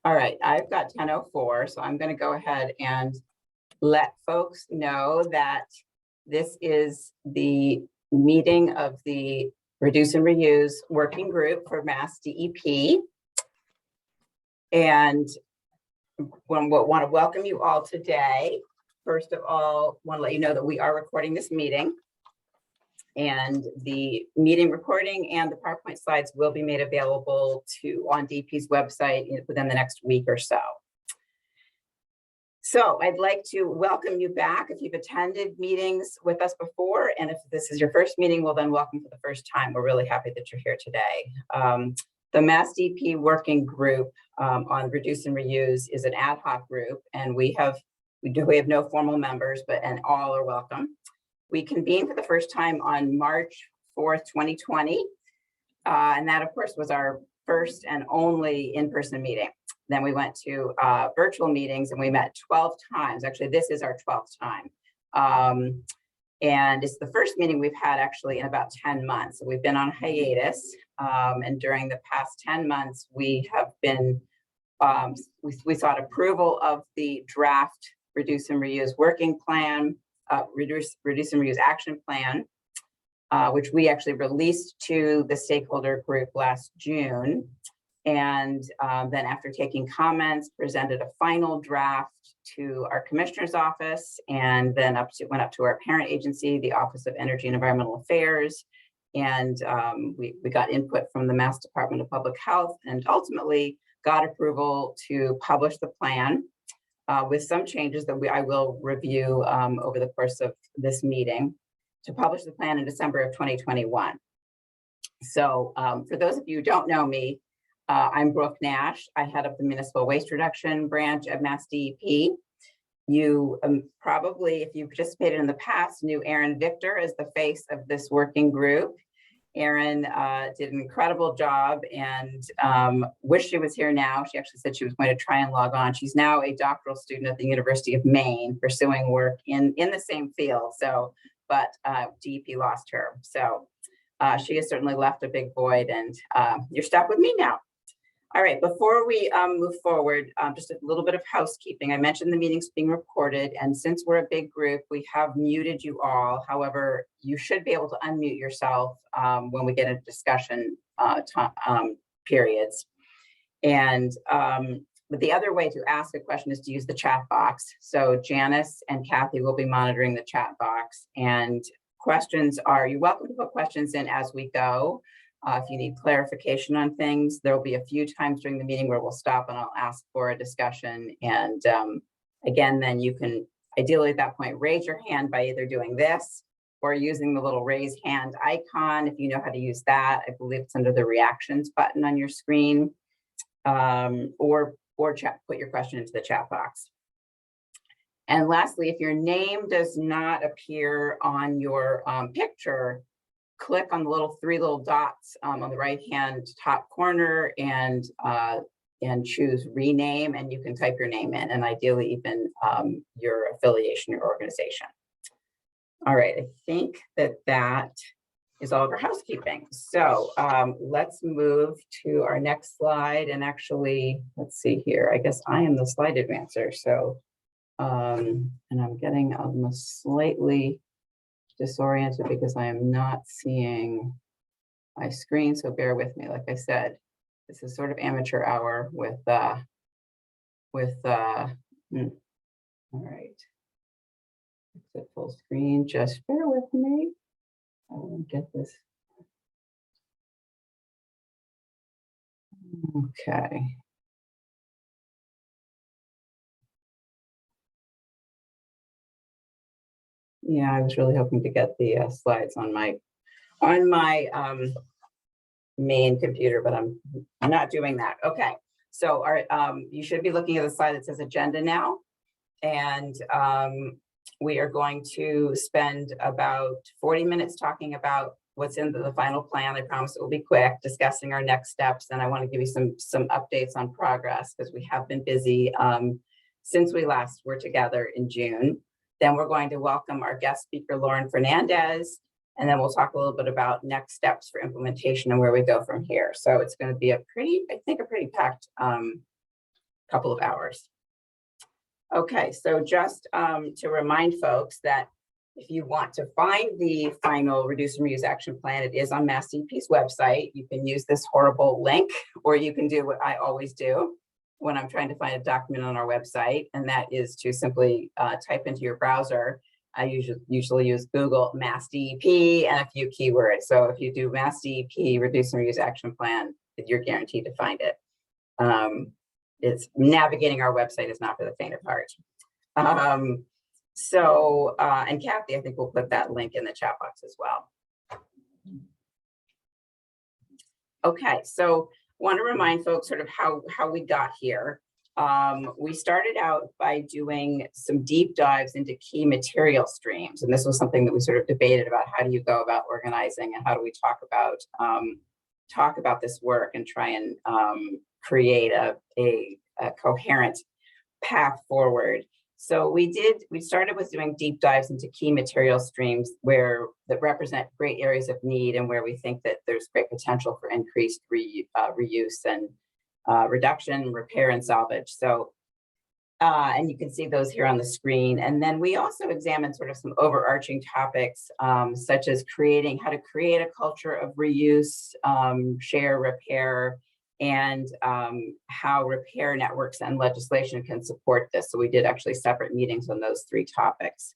All right, I've got 10:04, so I'm going to go ahead and let folks know that this is the meeting of the Reduce and Reuse Working Group for MassDEP. And want to welcome you all today. First of all, want to let you know that we are recording this meeting. And the meeting recording and the PowerPoint slides will be made available on DEP's website within the next week or so. So I'd like to welcome you back if you've attended meetings with us before, and if this is your first meeting, well then welcome for the first time. We're really happy that you're here today. The MassDEP working group on Reduce and Reuse is an ad hoc group, and we have no formal members, and all are welcome. We convened for the first time on March 4th, 2020. And that, of course, was our first and only in-person meeting. Then we went to virtual meetings and we met 12 times. Actually, this is our 12th time. And it's the first meeting we've had actually in about 10 months. So we've been on hiatus. And during the past 10 months, we have been, we sought approval of the draft Reduce and Reuse working plan, Reduce and Reuse action plan, which we actually released to the stakeholder group last June. And then after taking comments, presented a final draft to our commissioner's office, and then went up to our parent agency, the Office of Energy and Environmental Affairs. And we got input from the Mass Department of Public Health, and ultimately got approval to publish the plan. With some changes that I will review over the course of this meeting, to publish the plan in December of 2021. So for those of you who don't know me, I'm Brooke Nash. I head up the Municipal Waste Reduction branch at MassDEP. You probably, if you participated in the past, knew Erin Victor as the face of this working group. Erin did an incredible job, and wish she was here now. She actually said she was going to try and log on. She's now a doctoral student at the University of Maine, pursuing work in the same field. So, but DEP lost her. So she has certainly left a big void, and you're stuck with me now. All right, before we move forward, just a little bit of housekeeping. I mentioned the meeting's being recorded, and since we're a big group, we have muted you all. However, you should be able to unmute yourself when we get into discussion periods. And but the other way to ask a question is to use the chat box. So Janice and Kathy will be monitoring the chat box, and you're welcome to put questions in as we go. If you need clarification on things, there will be a few times during the meeting where we'll stop and I'll ask for a discussion. And again, then you can ideally at that point raise your hand by either doing this or using the little raise hand icon. If you know how to use that, I believe it's under the reactions button on your screen, or put your question into the chat box. And lastly, if your name does not appear on your picture, click on the three little dots on the right-hand top corner and choose rename, and you can type your name in, and ideally even your affiliation, your organization. All right, I think that is all of our housekeeping. So let's move to our next slide, and actually, let's see here. I guess I am the slide advancer. So, and I'm getting almost slightly disoriented because I am not seeing my screen, so bear with me. Like I said, this is sort of amateur hour with all right. Exit full screen, just bear with me. I will get this. Okay. Yeah, I was really hoping to get the slides on my main computer, but I'm not doing that. Okay, so you should be looking at the slide that says agenda now, and we are going to spend about 40 minutes talking about what's in the final plan. I promise it will be quick, discussing our next steps, and I want to give you some updates on progress because we have been busy since we last were together in June. Then we're going to welcome our guest speaker, Lauren Fernandez, and then we'll talk a little bit about next steps for implementation and where we go from here. So it's going to be I think a pretty packed couple of hours. Okay, so just to remind folks that if you want to find the final Reduce and Reuse Action Plan, it is on MassDEP's website. You can use this horrible link, or you can do what I always do when I'm trying to find a document on our website, and that is to simply type into your browser. I usually use Google MassDEP and a few keywords. So if you do MassDEP Reduce and Reuse Action Plan, you're guaranteed to find it. It's navigating our website is not for the faint of heart. And Kathy, I think we'll put that link in the chat box as well. Okay, so want to remind folks sort of how we got here. We started out by doing some deep dives into key material streams. And this was something that we sort of debated about. How do you go about organizing, and how do we talk about this work and try and create a coherent path forward. So we started with doing deep dives into key material streams that represent great areas of need and where we think that there's great potential for increased reuse and reduction, repair, and salvage. So, and you can see those here on the screen. And then we also examined sort of some overarching topics, such as how to create a culture of reuse, share, repair, and how repair networks and legislation can support this. So we did actually separate meetings on those three topics.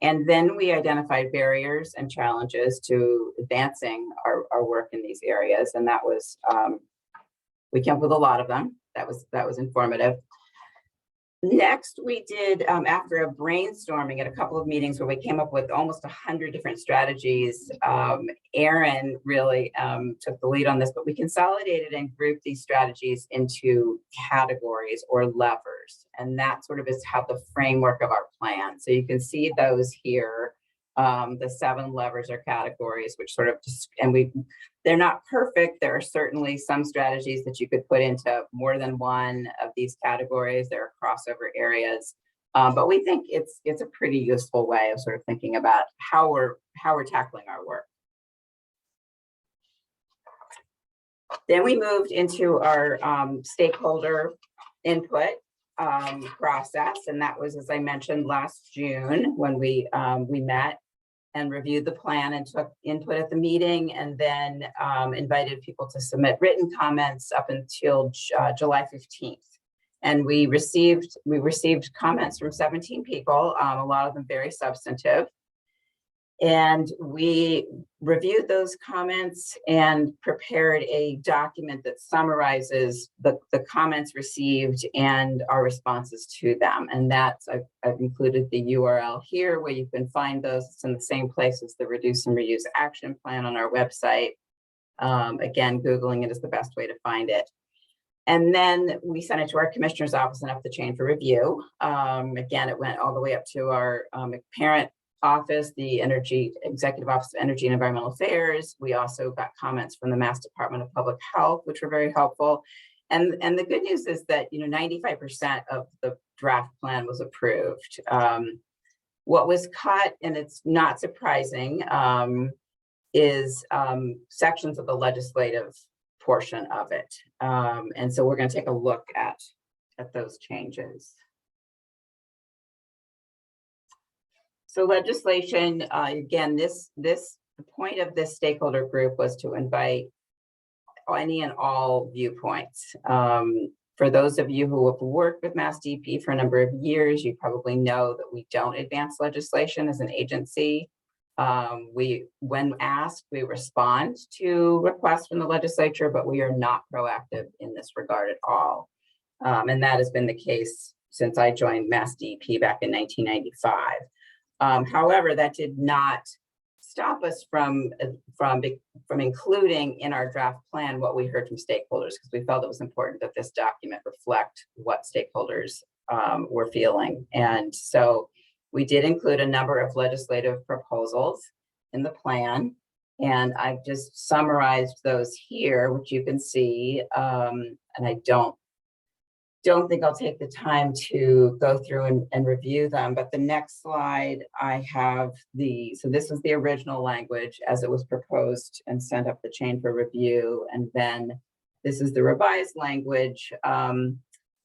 And then we identified barriers and challenges to advancing our work in these areas. And that was, we came up with a lot of them. That was informative. Next, we did, after a brainstorming at a couple of meetings where we came up with almost 100 different strategies, Erin really took the lead on this, but we consolidated and grouped these strategies into categories or levers. And that sort of is how the framework of our plan. So you can see those here, the 7 levers or categories, which sort of just, and they're not perfect. There are certainly some strategies that you could put into more than one of these categories. There are crossover areas, but we think it's a pretty useful way of sort of thinking about how we're tackling our work. Then we moved into our stakeholder input process, and that was, as I mentioned, last June when we met and reviewed the plan and took input at the meeting, and then invited people to submit written comments up until July 15th. And we received comments from 17 people, a lot of them very substantive. And we reviewed those comments and prepared a document that summarizes the comments received and our responses to them. And that's, I've included the URL here where you can find those. It's in the same place as the Reduce and Reuse Action Plan on our website. Again, Googling it is the best way to find it. And then we sent it to our commissioner's office and up the chain for review. Again, it went all the way up to our parent office, the Executive Office of Energy and Environmental Affairs. We also got comments from the Mass Department of Public Health, which were very helpful. And the good news is that 95% of the draft plan was approved. What was cut, and it's not surprising, is sections of the legislative portion of it. And so we're going to take a look at those changes. So legislation, again, the point of this stakeholder group was to invite any and all viewpoints. For those of you who have worked with MassDEP for a number of years, you probably know that we don't advance legislation as an agency. When asked, we respond to requests from the legislature, but we are not proactive in this regard at all. And that has been the case since I joined MassDEP back in 1995. However, that did not stop us from including in our draft plan what we heard from stakeholders, because we felt it was important that this document reflect what stakeholders were feeling. And so we did include a number of legislative proposals in the plan, and I've just summarized those here, which you can see, and I don't think I'll take the time to go through and review them, but the next slide I have so this was the original language as it was proposed and sent up the chain for review. And then this is the revised language.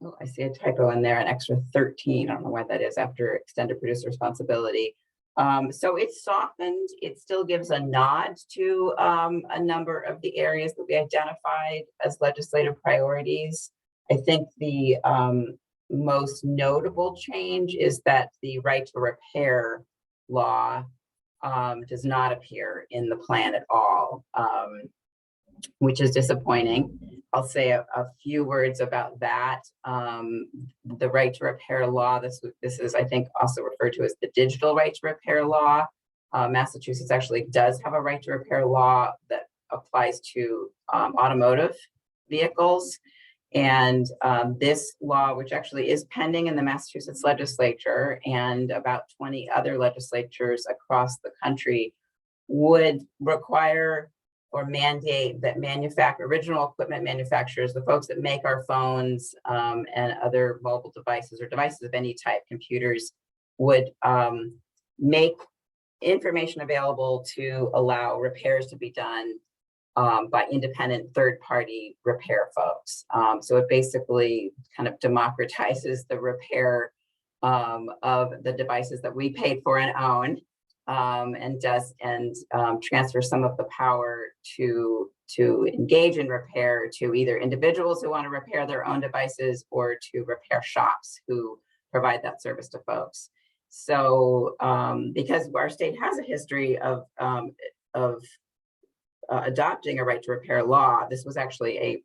Oh, I see a typo in there, an extra 13. I don't know why that is after extended producer responsibility. So it's softened. It still gives a nod to a number of the areas that we identified as legislative priorities. I think the most notable change is that the right to repair law does not appear in the plan at all, which is disappointing. I'll say a few words about that. The right to repair law, this is, I think, also referred to as the digital right to repair law. Massachusetts actually does have a right to repair law that applies to automotive vehicles. And this law, which actually is pending in the Massachusetts legislature and about 20 other legislatures across the country, would require or mandate that original equipment manufacturers, the folks that make our phones and other mobile devices or devices of any type, computers, would make information available to allow repairs to be done by independent third-party repair folks. So it basically kind of democratizes the repair of the devices that we paid for and own, and transfer some of the power to engage in repair to either individuals who want to repair their own devices or to repair shops who provide that service to folks. So because our state has a history of adopting a right to repair law, this was actually a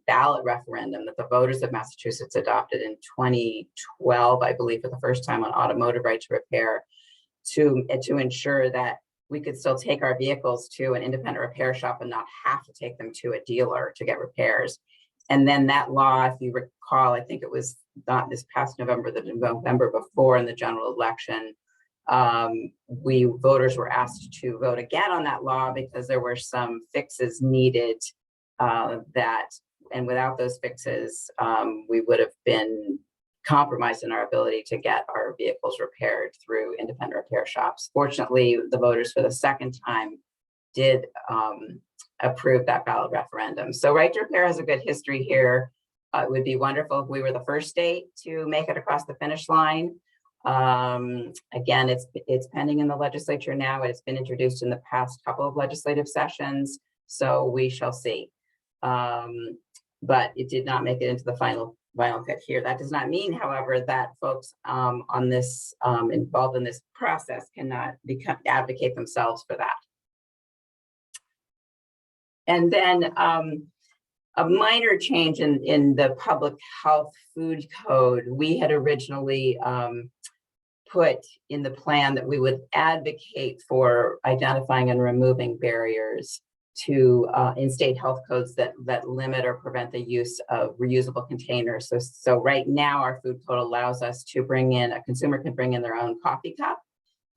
ballot referendum that the voters of Massachusetts adopted in 2012, I believe, for the first time on automotive right to repair, to ensure that we could still take our vehicles to an independent repair shop and not have to take them to a dealer to get repairs. And then that law, if you recall, I think it was not this past November, the November before in the general election, voters were asked to vote again on that law because there were some fixes needed and without those fixes, we would have been compromised in our ability to get our vehicles repaired through independent repair shops. Fortunately, the voters for the second time did approve that ballot referendum. So right to repair has a good history here. It would be wonderful if we were the first state to make it across the finish line. Again, it's pending in the legislature now. It's been introduced in the past couple of legislative sessions, so we shall see. But it did not make it into the final cut here. That does not mean, however, that folks on this involved in this process cannot advocate themselves for that. And then a minor change in the public health food code. We had originally put in the plan that we would advocate for identifying and removing barriers to in state health codes that limit or prevent the use of reusable containers. So right now our food code allows us to a consumer can bring in their own coffee cup.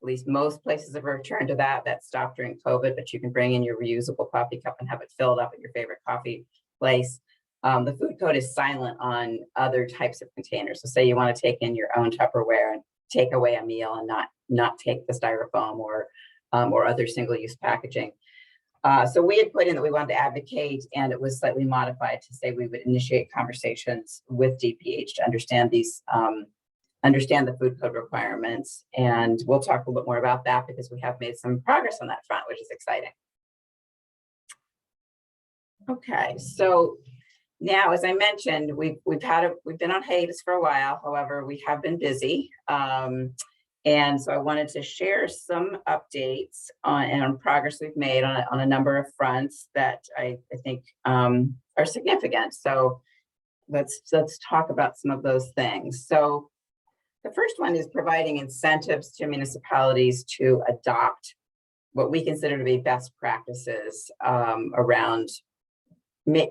At least most places have returned to that. That stopped during COVID, but you can bring in your reusable coffee cup and have it filled up at your favorite coffee place. The food code is silent on other types of containers. So say you want to take in your own Tupperware and take away a meal and not take the styrofoam or other single-use packaging. So we had put in that we wanted to advocate, and it was slightly modified to say we would initiate conversations with DPH to understand the food code requirements. And we'll talk a little bit more about that because we have made some progress on that front, which is exciting. Okay, so now, as I mentioned, we've been on hiatus for a while. However, we have been busy. And so I wanted to share some updates on progress we've made on a number of fronts that I think are significant. So let's talk about some of those things. So the first one is providing incentives to municipalities to adopt what we consider to be best practices around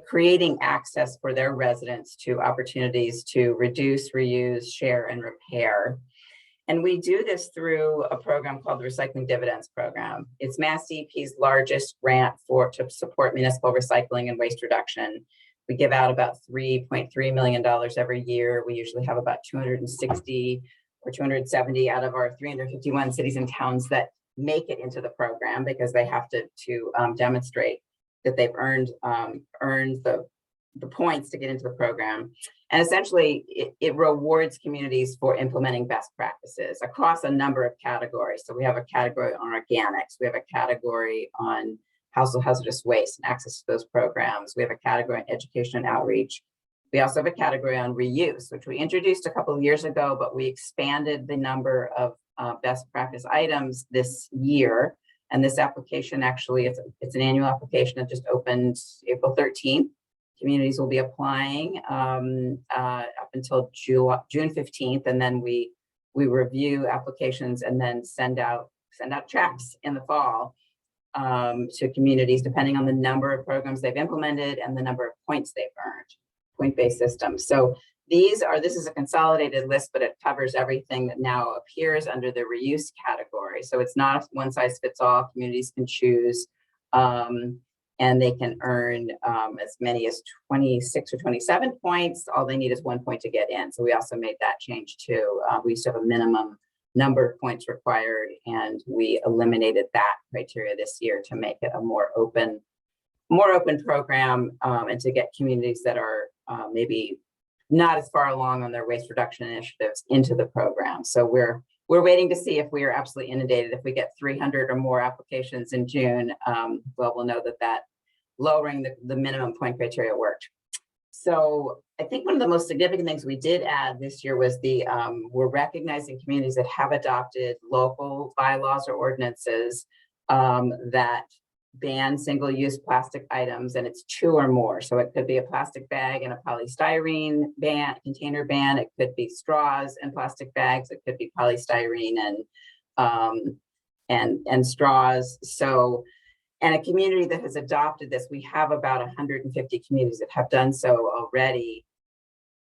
creating access for their residents to opportunities to reduce, reuse, share, and repair. And we do this through a program called the Recycling Dividends Program. It's MassDEP's largest grant to support municipal recycling and waste reduction. We give out about $3.3 million every year. We usually have about 260 or 270 out of our 351 cities and towns that make it into the program because they have to demonstrate that they've earned the the points to get into the program. And essentially, it rewards communities for implementing best practices across a number of categories. So we have a category on organics. We have a category on household hazardous waste and access to those programs. We have a category on education and outreach. We also have a category on reuse, which we introduced a couple of years ago, but we expanded the number of best practice items this year. And this application, actually, it's an annual application that just opened April 13th. Communities will be applying up until June 15th, and then we review applications and then send out checks in the fall to communities, depending on the number of programs they've implemented and the number of points they've earned, point-based systems. So this is a consolidated list, but it covers everything that now appears under the reuse category. So it's not a one-size-fits-all. Communities can choose. And they can earn as many as 26 or 27 points. All they need is 1 point to get in. So we also made that change too. We used to have a minimum number of points required, and we eliminated that criteria this year to make it a more open program, and to get communities that are maybe not as far along on their waste reduction initiatives into the program. So we're waiting to see if we are absolutely inundated. If we get 300 or more applications in June, well, we'll know that lowering the minimum point criteria worked. So I think one of the most significant things we did add this year was we're recognizing communities that have adopted local bylaws or ordinances that ban single-use plastic items, and it's 2 or more. So it could be a plastic bag and a polystyrene container ban. It could be straws and plastic bags. It could be polystyrene and straws. So, and a community that has adopted this, we have about 150 communities that have done so already,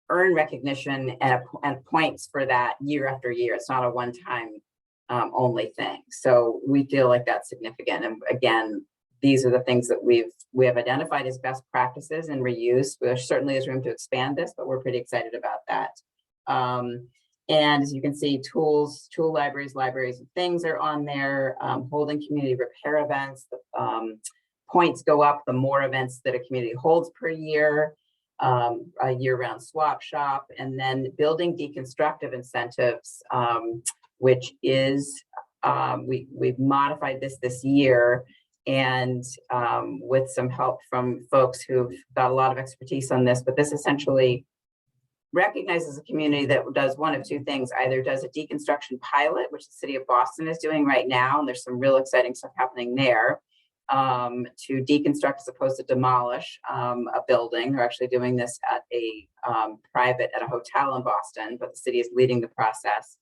earn recognition and points for that year after year. It's not a one-time only thing. So we feel like that's significant. And again, these are the things that we have identified as best practices in reuse. There certainly is room to expand this, but we're pretty excited about that. And as you can see, tool libraries and things are on there. Holding community repair events, the points go up the more events that a community holds per year. A year-round swap shop, and then building deconstructive incentives, which is we've modified this year, and with some help from folks who've got a lot of expertise on this. But this essentially recognizes a community that does one of 2 things: either does a deconstruction pilot, which the city of Boston is doing right now, and there's some real exciting stuff happening there, to deconstruct as opposed to demolish a building. They're actually doing this at a hotel in Boston, but the city is leading the process.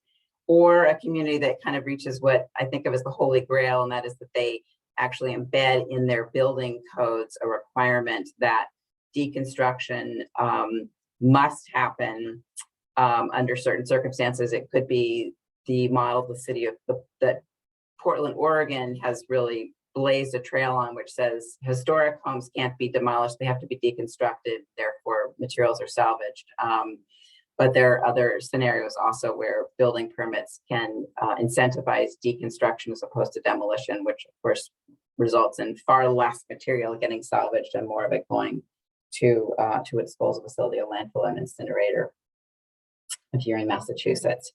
Or a community that kind of reaches what I think of as the holy grail, and that is that they actually embed in their building codes a requirement that deconstruction must happen under certain circumstances. It could be the model the city of that Portland, Oregon has really blazed a trail on, which says historic homes can't be demolished, they have to be deconstructed, therefore materials are salvaged. But there are other scenarios also where building permits can incentivize deconstruction as opposed to demolition, which of course results in far less material getting salvaged and more of it going to a disposal facility, a landfill, and incinerator, if you're in Massachusetts.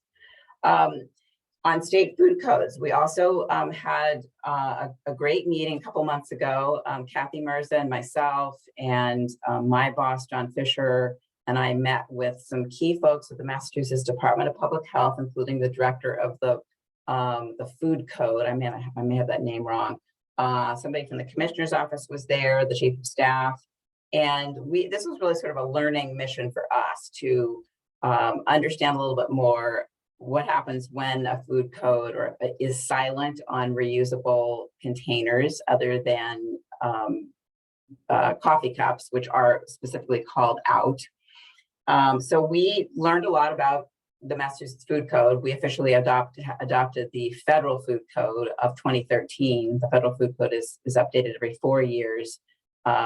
On state food codes, we also had a great meeting a couple months ago. Kathy Mirza and myself and my boss, John Fisher, and I met with some key folks at the Massachusetts Department of Public Health, including the director of the food code. I may have that name wrong. Somebody from the commissioner's office was there, the chief of staff. And this was really sort of a learning mission for us to understand a little bit more what happens when a food code is silent on reusable containers other than coffee cups, which are specifically called out. So we learned a lot about the Massachusetts Food Code. We officially adopted the Federal Food Code of 2013. The Federal Food Code is updated every 4 years.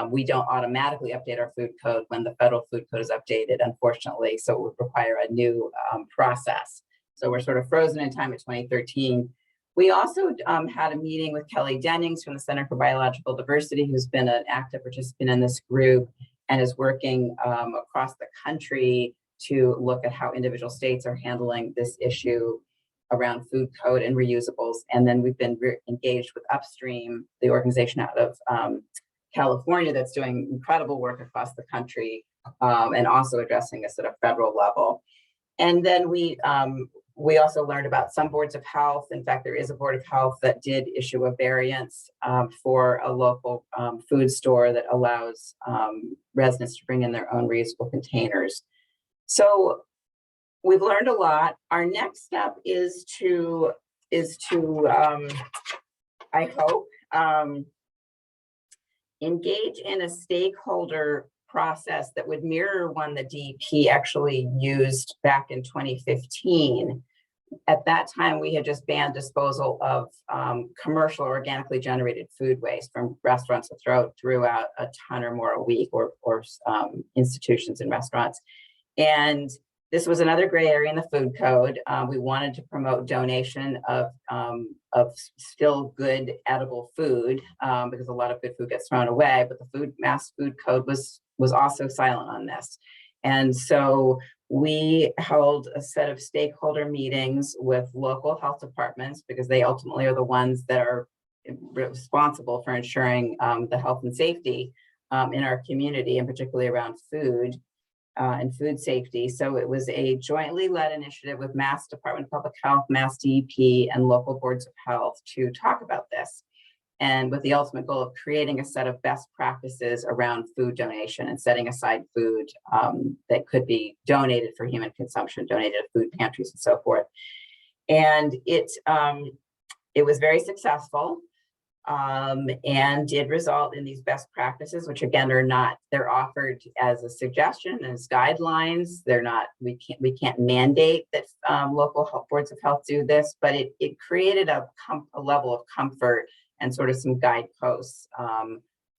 We don't automatically update our food code when the Federal Food Code is updated, unfortunately, so it would require a new process. So we're sort of frozen in time at 2013. We also had a meeting with Kelly Dennings from the Center for Biological Diversity, who's been an active participant in this group. and is working across the country to look at how individual states are handling this issue around food code and reusables. And then we've been engaged with Upstream, the organization out of California that's doing incredible work across the country, and also addressing this at a federal level. And then we also learned about some boards of health. In fact, there is a board of health that did issue a variance for a local food store that allows residents to bring in their own reusable containers. So we've learned a lot. Our next step is to I hope, engage in a stakeholder process that would mirror one that DEP actually used back in 2015. At that time, we had just banned disposal of commercial organically generated food waste from restaurants that threw out a ton or more a week, or institutions and restaurants. And this was another gray area in the food code. We wanted to promote donation of still good edible food because a lot of good food gets thrown away, but the mass food code was also silent on this. And so we held a set of stakeholder meetings with local health departments, because they ultimately are the ones that are responsible for ensuring the health and safety in our community, and particularly around food and food safety. So it was a jointly led initiative with Mass Department of Public Health, MassDEP, and local boards of health to talk about this, and with the ultimate goal of creating a set of best practices around food donation and setting aside food that could be donated for human consumption, donated to food pantries and so forth. And it was very successful and did result in these best practices, which again they're offered as a suggestion, as guidelines. We can't mandate that local health boards of health do this, but it created a level of comfort and sort of some guideposts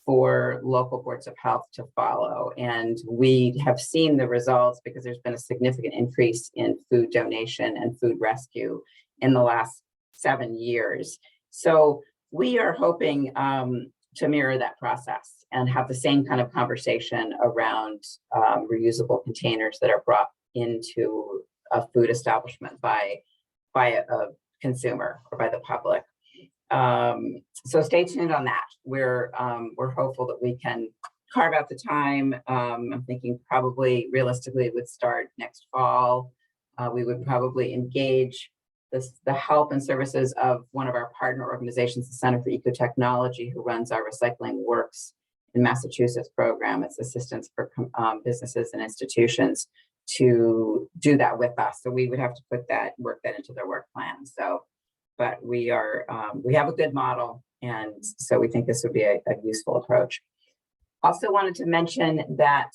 for local boards of health to follow. And we have seen the results, because there's been a significant increase in food donation and food rescue in the last 7 years. So we are hoping to mirror that process and have the same kind of conversation around reusable containers that are brought into a food establishment by a consumer or by the public. So stay tuned on that. We're hopeful that we can carve out the time. I'm thinking probably realistically it would start next fall. We would probably engage the help and services of one of our partner organizations, the Center for Ecotechnology, who runs our Recycling Works in Massachusetts program. It's assistance for businesses and institutions to do that with us. So we would have to work that into their work plan. So, but we have a good model, and so we think this would be a useful approach. Also wanted to mention that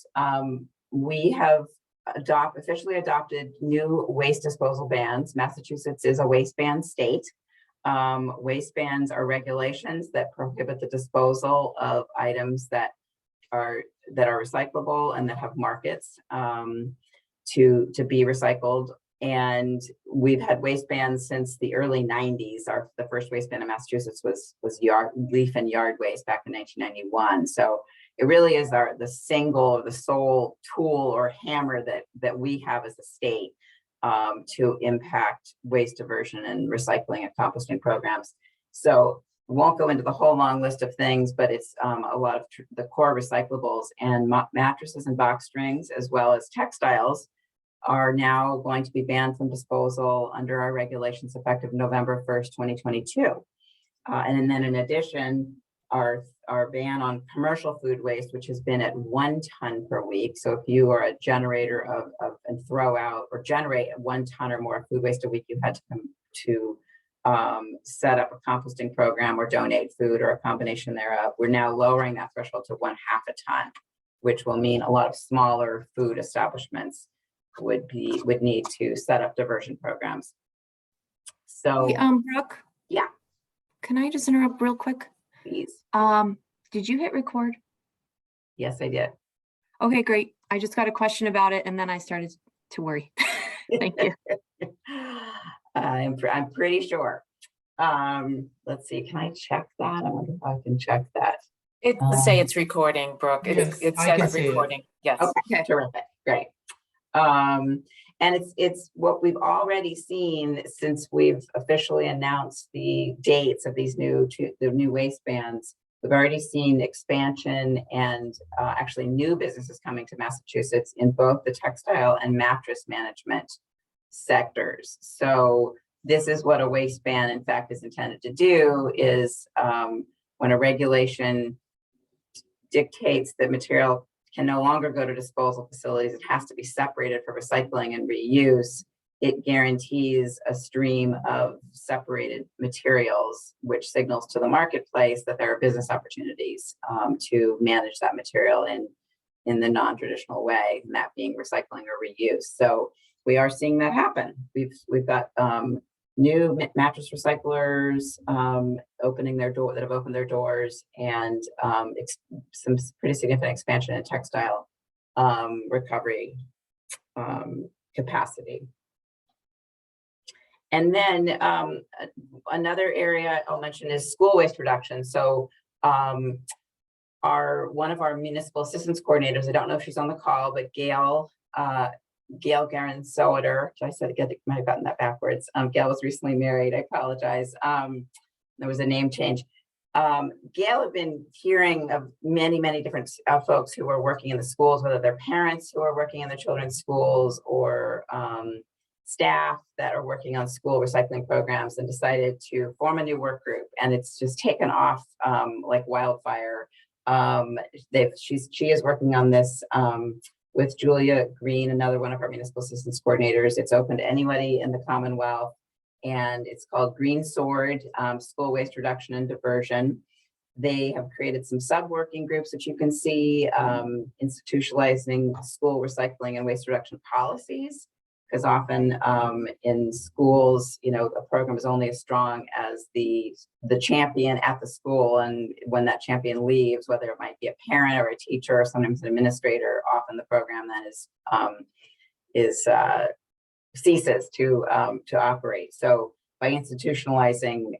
we have officially adopted new waste disposal bans. Massachusetts is a waistband state. Waistbands are regulations that prohibit the disposal of items that are recyclable and that have markets to be recycled. And we've had waistbands since the early 90s. The first waistband in Massachusetts was leaf and yard waste back in 1991. So it really is the sole tool or hammer that we have as a state to impact waste diversion and recycling and composting programs. So we won't go into the whole long list of things, but it's a lot of the core recyclables, and mattresses and box springs, as well as textiles, are now going to be banned from disposal under our regulations effective November 1st, 2022. And then in addition, our ban on commercial food waste, which has been at 1 ton per week. So if you are a generator of and throw out or generate 1 ton or more food waste a week, you had to set up a composting program or donate food or a combination thereof. We're now lowering that threshold to 1/2 a ton, which will mean a lot of smaller food establishments would need to set up diversion programs. So, hey, Brooke, yeah, can I just interrupt real quick? please. Did you hit record? Yes, I did. Okay, great. I just got a question about it, and then I started to worry. Thank you. I'm pretty sure. Let's see. Can I check that? I wonder if I can check that. Say it's recording, Brooke. Yes, It I can says see it. recording. Yes. Okay, terrific, great. And it's what we've already seen since we've officially announced the dates of these the new waistbands. We've already seen expansion and actually new businesses coming to Massachusetts in both the textile and mattress management sectors. So this is what a waistband, in fact, is intended to do is when a regulation dictates that material can no longer go to disposal facilities, it has to be separated for recycling and reuse. It guarantees a stream of separated materials, which signals to the marketplace that there are business opportunities to manage that material in the non-traditional way, and that being recycling or reuse. So we are seeing that happen. We've got new mattress recyclers opening their door that have opened their doors, and some pretty significant expansion in textile recovery capacity. And then another area I'll mention is school waste reduction. So one of our municipal assistance coordinators, I don't know if she's on the call, but Gail Garin Soder. I said, I might have gotten that backwards. Gail was recently married. I apologize. There was a name change. Gail had been hearing of many different folks who are working in the schools, whether they're parents who are working in their children's schools or staff that are working on school recycling programs, and decided to form a new work group. And it's just taken off like wildfire. She is working on this with Julia Green, another one of our municipal assistance coordinators. It's open to anybody in the Commonwealth, and it's called Green Sword, School Waste Reduction and Diversion. They have created some sub-working groups that you can see, institutionalizing school recycling and waste reduction policies, because often in schools, a program is only as strong as the champion at the school. And when that champion leaves, whether it might be a parent or a teacher or sometimes an administrator, often the program then ceases to operate. So by institutionalizing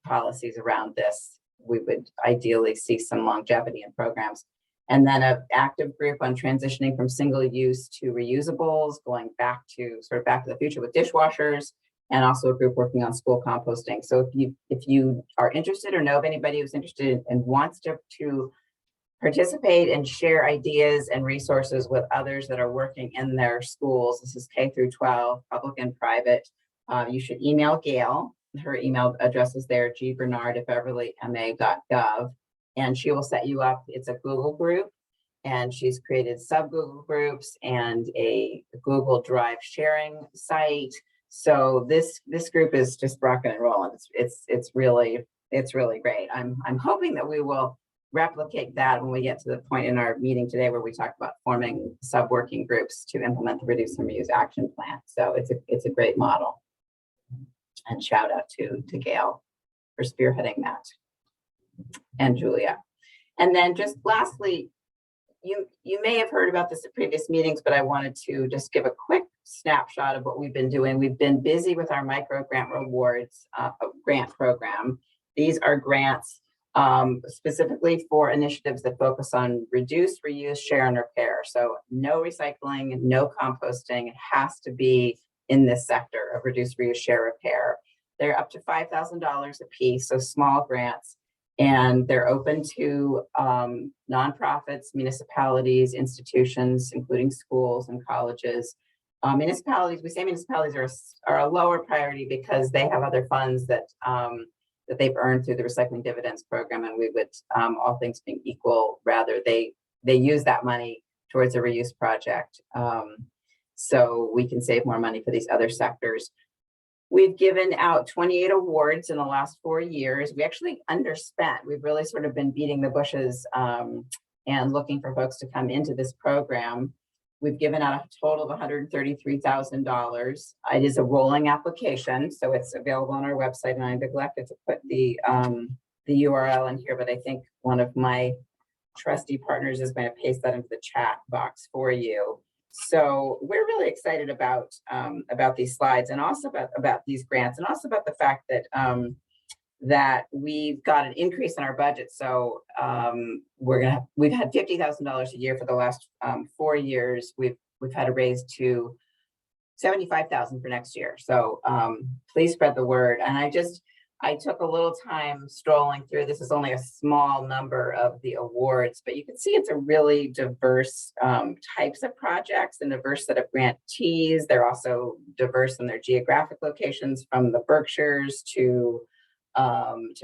policies around this, we would ideally see some longevity in programs. And then an active group on transitioning from single use to reusables, going back to the future with dishwashers, and also a group working on school composting. So if you are interested or know of anybody who's interested and wants to participate and share ideas and resources with others that are working in their schools, this is K through 12, public and private, you should email Gail. Her email address is there, gbernard@beverlyma.gov. And she will set you up. It's a Google group, and she's created sub-Google groups and a Google Drive sharing site. So this group is just rocking and rolling. It's really great. I'm hoping that we will replicate that when we get to the point in our meeting today where we talk about forming sub-working groups to implement the Reduce and Reuse Action Plan. So it's a great model. And shout out to Gail for spearheading that, and Julia. And then just lastly, you may have heard about this at previous meetings, but I wanted to just give a quick snapshot of what we've been doing. We've been busy with our MicroGrant Rewards grant program. These are grants specifically for initiatives that focus on reduce, reuse, share, and repair. So no recycling, no composting. It has to be in this sector of reduce, reuse, share, repair. They're up to $5,000 a piece, so small grants. And they're open to nonprofits, municipalities, institutions, including schools and colleges. Municipalities, we say municipalities are a lower priority because they have other funds that they've earned through the Recycling Dividends Program, and we would, all things being equal, rather they use that money towards a reuse project. So we can save more money for these other sectors. We've given out 28 awards in the last 4 years. We actually underspent. We've really sort of been beating the bushes and looking for folks to come into this program. We've given out a total of $133,000. It is a rolling application, so it's available on our website, and I neglected to put the URL in here, but I think one of my trusty partners is going to paste that into the chat box for you. So we're really excited about these slides, and also about these grants, and also about the fact that that we've got an increase in our budget. So we've had $50,000 a year for the last 4 years. We've had a raise to $75,000 for next year. So please spread the word. And I took a little time strolling through. This is only a small number of the awards, but you can see it's a really diverse types of projects and diverse set of grantees. They're also diverse in their geographic locations, from the Berkshires to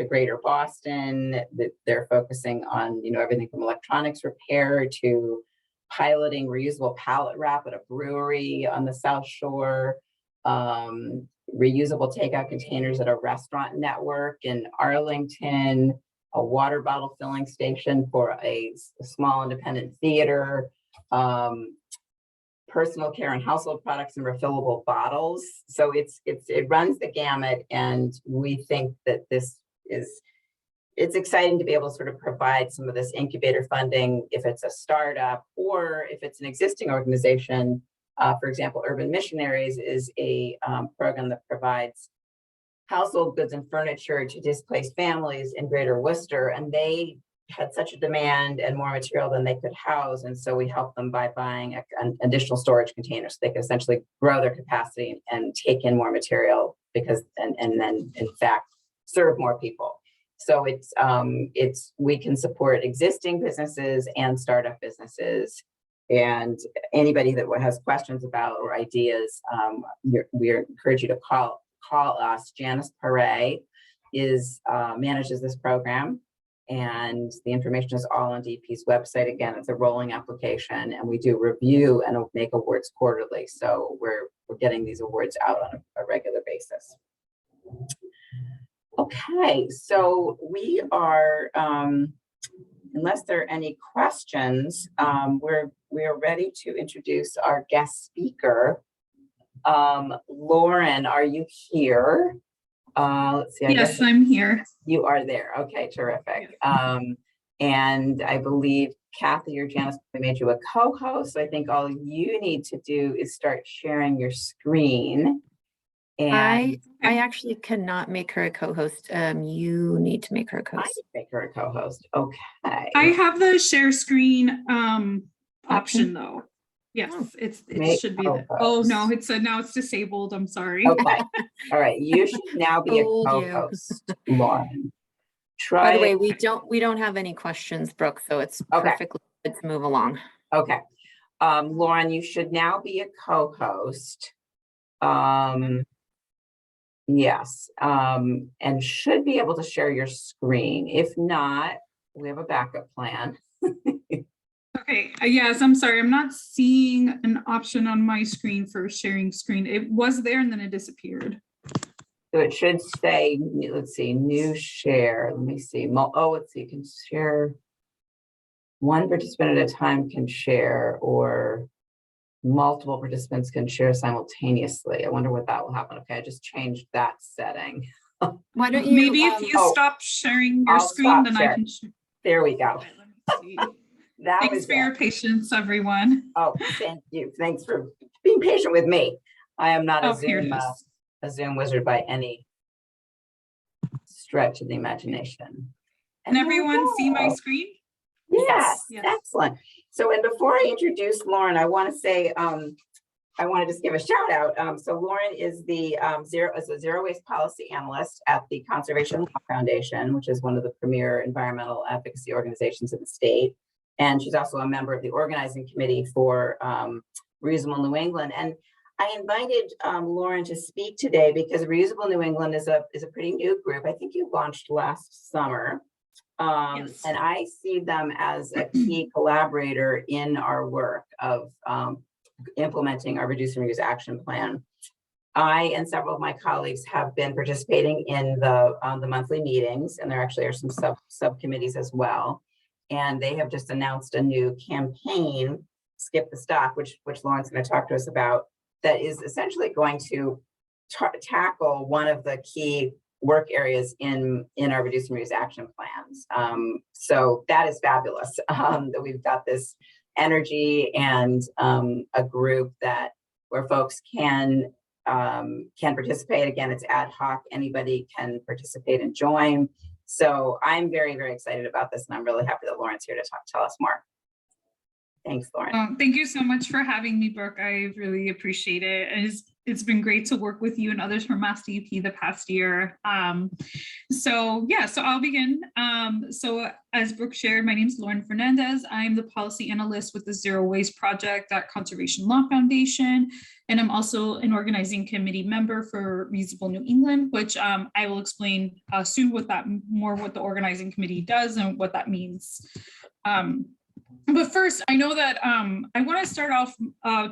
Greater Boston. They're focusing on, everything from electronics repair to piloting reusable pallet wrap at a brewery on the South Shore, reusable takeout containers at a restaurant network in Arlington, a water bottle filling station for a small independent theater, personal care and household products and refillable bottles. So it runs the gamut, and we think that it's exciting to be able to sort of provide some of this incubator funding if it's a startup or if it's an existing organization. For example, Urban Missionaries is a program that provides household goods and furniture to displaced families in Greater Worcester, and they had such a demand and more material than they could house, and so we helped them by buying an additional storage container so they could essentially grow their capacity and take in more material, because and then in fact serve more people. So we can support existing businesses and startup businesses. And anybody that has questions about or ideas, we encourage you to call us. Janice Perret manages this program, and the information is all on DP's website. Again, it's a rolling application, and we do review and make awards quarterly. So we're getting these awards out on a regular basis. Okay, so we are, unless there are any questions, we are ready to introduce our guest speaker. Lauren, are you here? Let's see. Yes, I'm here. You are there. Okay, terrific. And I believe Kathy or Janice made you a co-host. So I think all you need to do is start sharing your screen. And I actually cannot make her a co-host. You need to make her a I co-host. can make her a co-host. Okay. I have the share screen option though. Yes, it should be there. Oh no, now it's disabled. I'm sorry. Okay. All right. You should now be a co-host, Lauren. By the way, we don't have any questions, Brooke, so it's perfectly good to move along. Okay. Lauren, you should now be a co-host. Yes. And should be able to share your screen. If not, we have a backup plan. Okay. Yes, I'm sorry. I'm not seeing an option on my screen for sharing screen. It was there and then it disappeared. So it should say, let's see, new share. Let me see. Let's see. You can share one participant at a time can share, or multiple participants can share simultaneously. I wonder what that will happen. Okay, I just changed that setting. Why don't you? Maybe if you stop sharing your screen, then I can share. There we go. Okay, let me see. Thanks for your patience, everyone. Oh, thank you. Thanks for being patient with me. I am not a Zoom wizard by any stretch of the imagination. Can everyone see my screen? Yes, excellent. So, and before I introduce Lauren, I want to say, I want to just give a shout out. So Lauren is the zero waste policy analyst at the Conservation Law Foundation, which is one of the premier environmental advocacy organizations in the state. And she's also a member of the organizing committee for Reusable New England. And I invited Lauren to speak today because Reusable New England is a pretty new group. I think you launched last summer. Yes. And I see them as a key collaborator in our work of implementing our Reduce and Reuse action plan. I and several of my colleagues have been participating in the monthly meetings, and there actually are some subcommittees as well. And they have just announced a new campaign, Skip the Stock, which Lauren's going to talk to us about, that is essentially going to tackle one of the key work areas in our Reduce and Reuse action plans. So that is fabulous that we've got this energy and a group where folks can can participate. Again, it's ad hoc. Anybody can participate and join. So I'm very, very excited about this, and I'm really happy that Lauren's here to tell us more. Thanks, Lauren. Thank you so much for having me, Brooke. I really appreciate it. It's been great to work with you and others from MassDEP the past year. So I'll begin. So as Brooke shared, my name is Lauren Fernandez. I'm the policy analyst with the Zero Waste Project at Conservation Law Foundation. And I'm also an organizing committee member for Reusable New England, which I will explain soon what the organizing committee does and what that means. But first, I know that I want to start off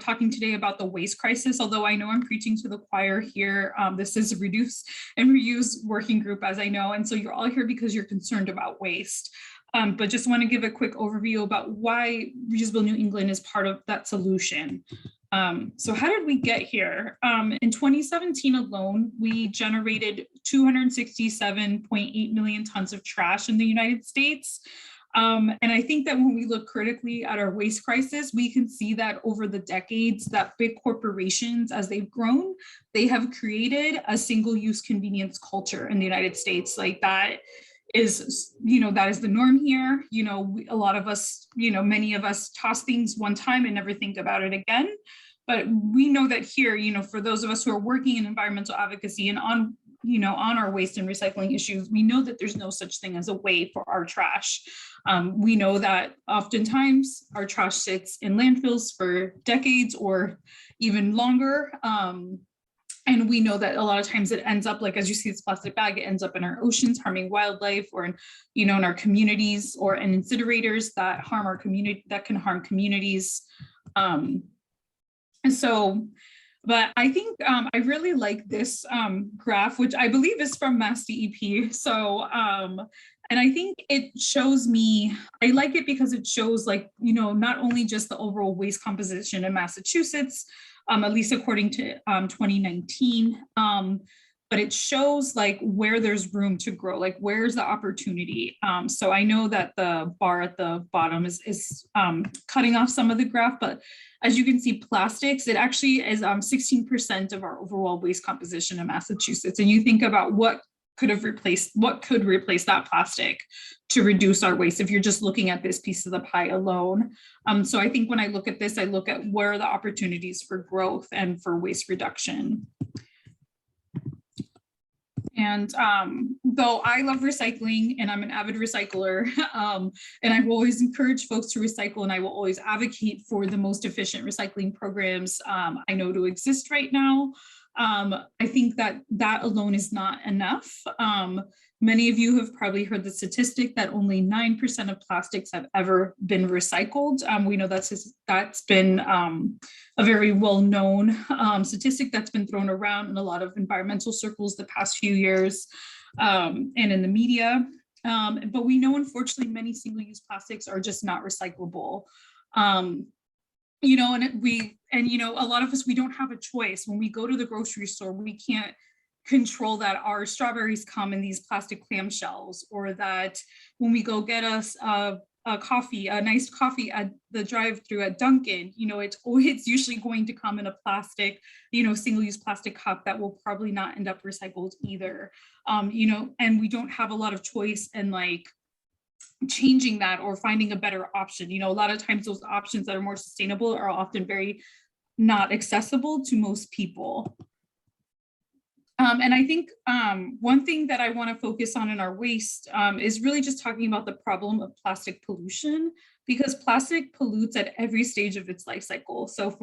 talking today about the waste crisis, although I know I'm preaching to the choir here. This is a reduce and reuse working group, as I know, and so you're all here because you're concerned about waste. But just want to give a quick overview about why Reusable New England is part of that solution. So how did we get here? In 2017 alone, we generated 267.8 million tons of trash in the United States. And I think that when we look critically at our waste crisis, we can see that over the decades that big corporations, as they've grown, they have created a single-use convenience culture in the United States. Like that is, that is the norm here. A lot of us, many of us toss things one time and never think about it again. But we know that here, for those of us who are working in environmental advocacy and on our waste and recycling issues, we know that there's no such thing as a way for our trash. We know that oftentimes our trash sits in landfills for decades or even longer. And we know that a lot of times it ends up, like, as you see this plastic bag, it ends up in our oceans, harming wildlife, or in our communities, or in incinerators that harm our community, that can harm communities. But I think I really like this graph, which I believe is from MassDEP. So, and I think it shows me, I like it because it shows, like, not only just the overall waste composition in Massachusetts, at least according to 2019, but it shows like where there's room to grow, like where's the opportunity. So I know that the bar at the bottom is cutting off some of the graph, but as you can see, plastics, it actually is 16% of our overall waste composition in Massachusetts. And you think about what could replace that plastic to reduce our waste if you're just looking at this piece of the pie alone. So I think when I look at this, I look at where are the opportunities for growth and for waste reduction. And though I love recycling and I'm an avid recycler, and I will always encourage folks to recycle, and I will always advocate for the most efficient recycling programs I know to exist right now. I think that alone is not enough. Many of you have probably heard the statistic that only 9% of plastics have ever been recycled. We know that's been a very well-known statistic that's been thrown around in a lot of environmental circles the past few years and in the media. But we know, unfortunately, many single-use plastics are just not recyclable. A lot of us, we don't have a choice. When we go to the grocery store, we can't control that our strawberries come in these plastic clamshells, or that when we go get us a nice coffee at the drive-through at Dunkin', it's usually going to come in a plastic, single-use plastic cup that will probably not end up recycled either. And we don't have a lot of choice in like changing that or finding a better option. A lot of times those options that are more sustainable are often very not accessible to most people. And I think one thing that I want to focus on in our waste is really just talking about the problem of plastic pollution, because plastic pollutes at every stage of its life cycle. So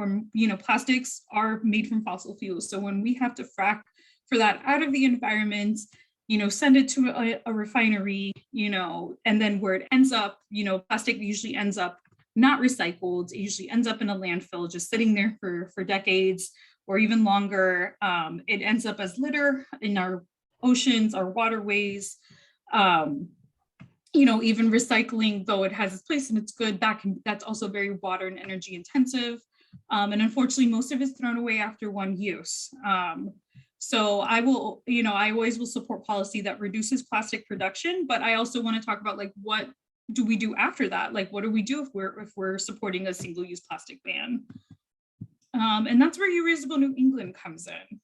plastics are made from fossil fuels. So when we have to frack for that out of the environment, send it to a refinery, and then where it ends up, plastic usually ends up not recycled. It usually ends up in a landfill, just sitting there for decades or even longer. It ends up as litter in our oceans, our waterways. Even recycling, though it has its place and it's good, that's also very water and energy intensive. And unfortunately, most of it's thrown away after one use. So I always will support policy that reduces plastic production, but I also want to talk about like, what do we do after that? Like, what do we do if we're supporting a single-use plastic ban? And that's where Reusable New England comes in.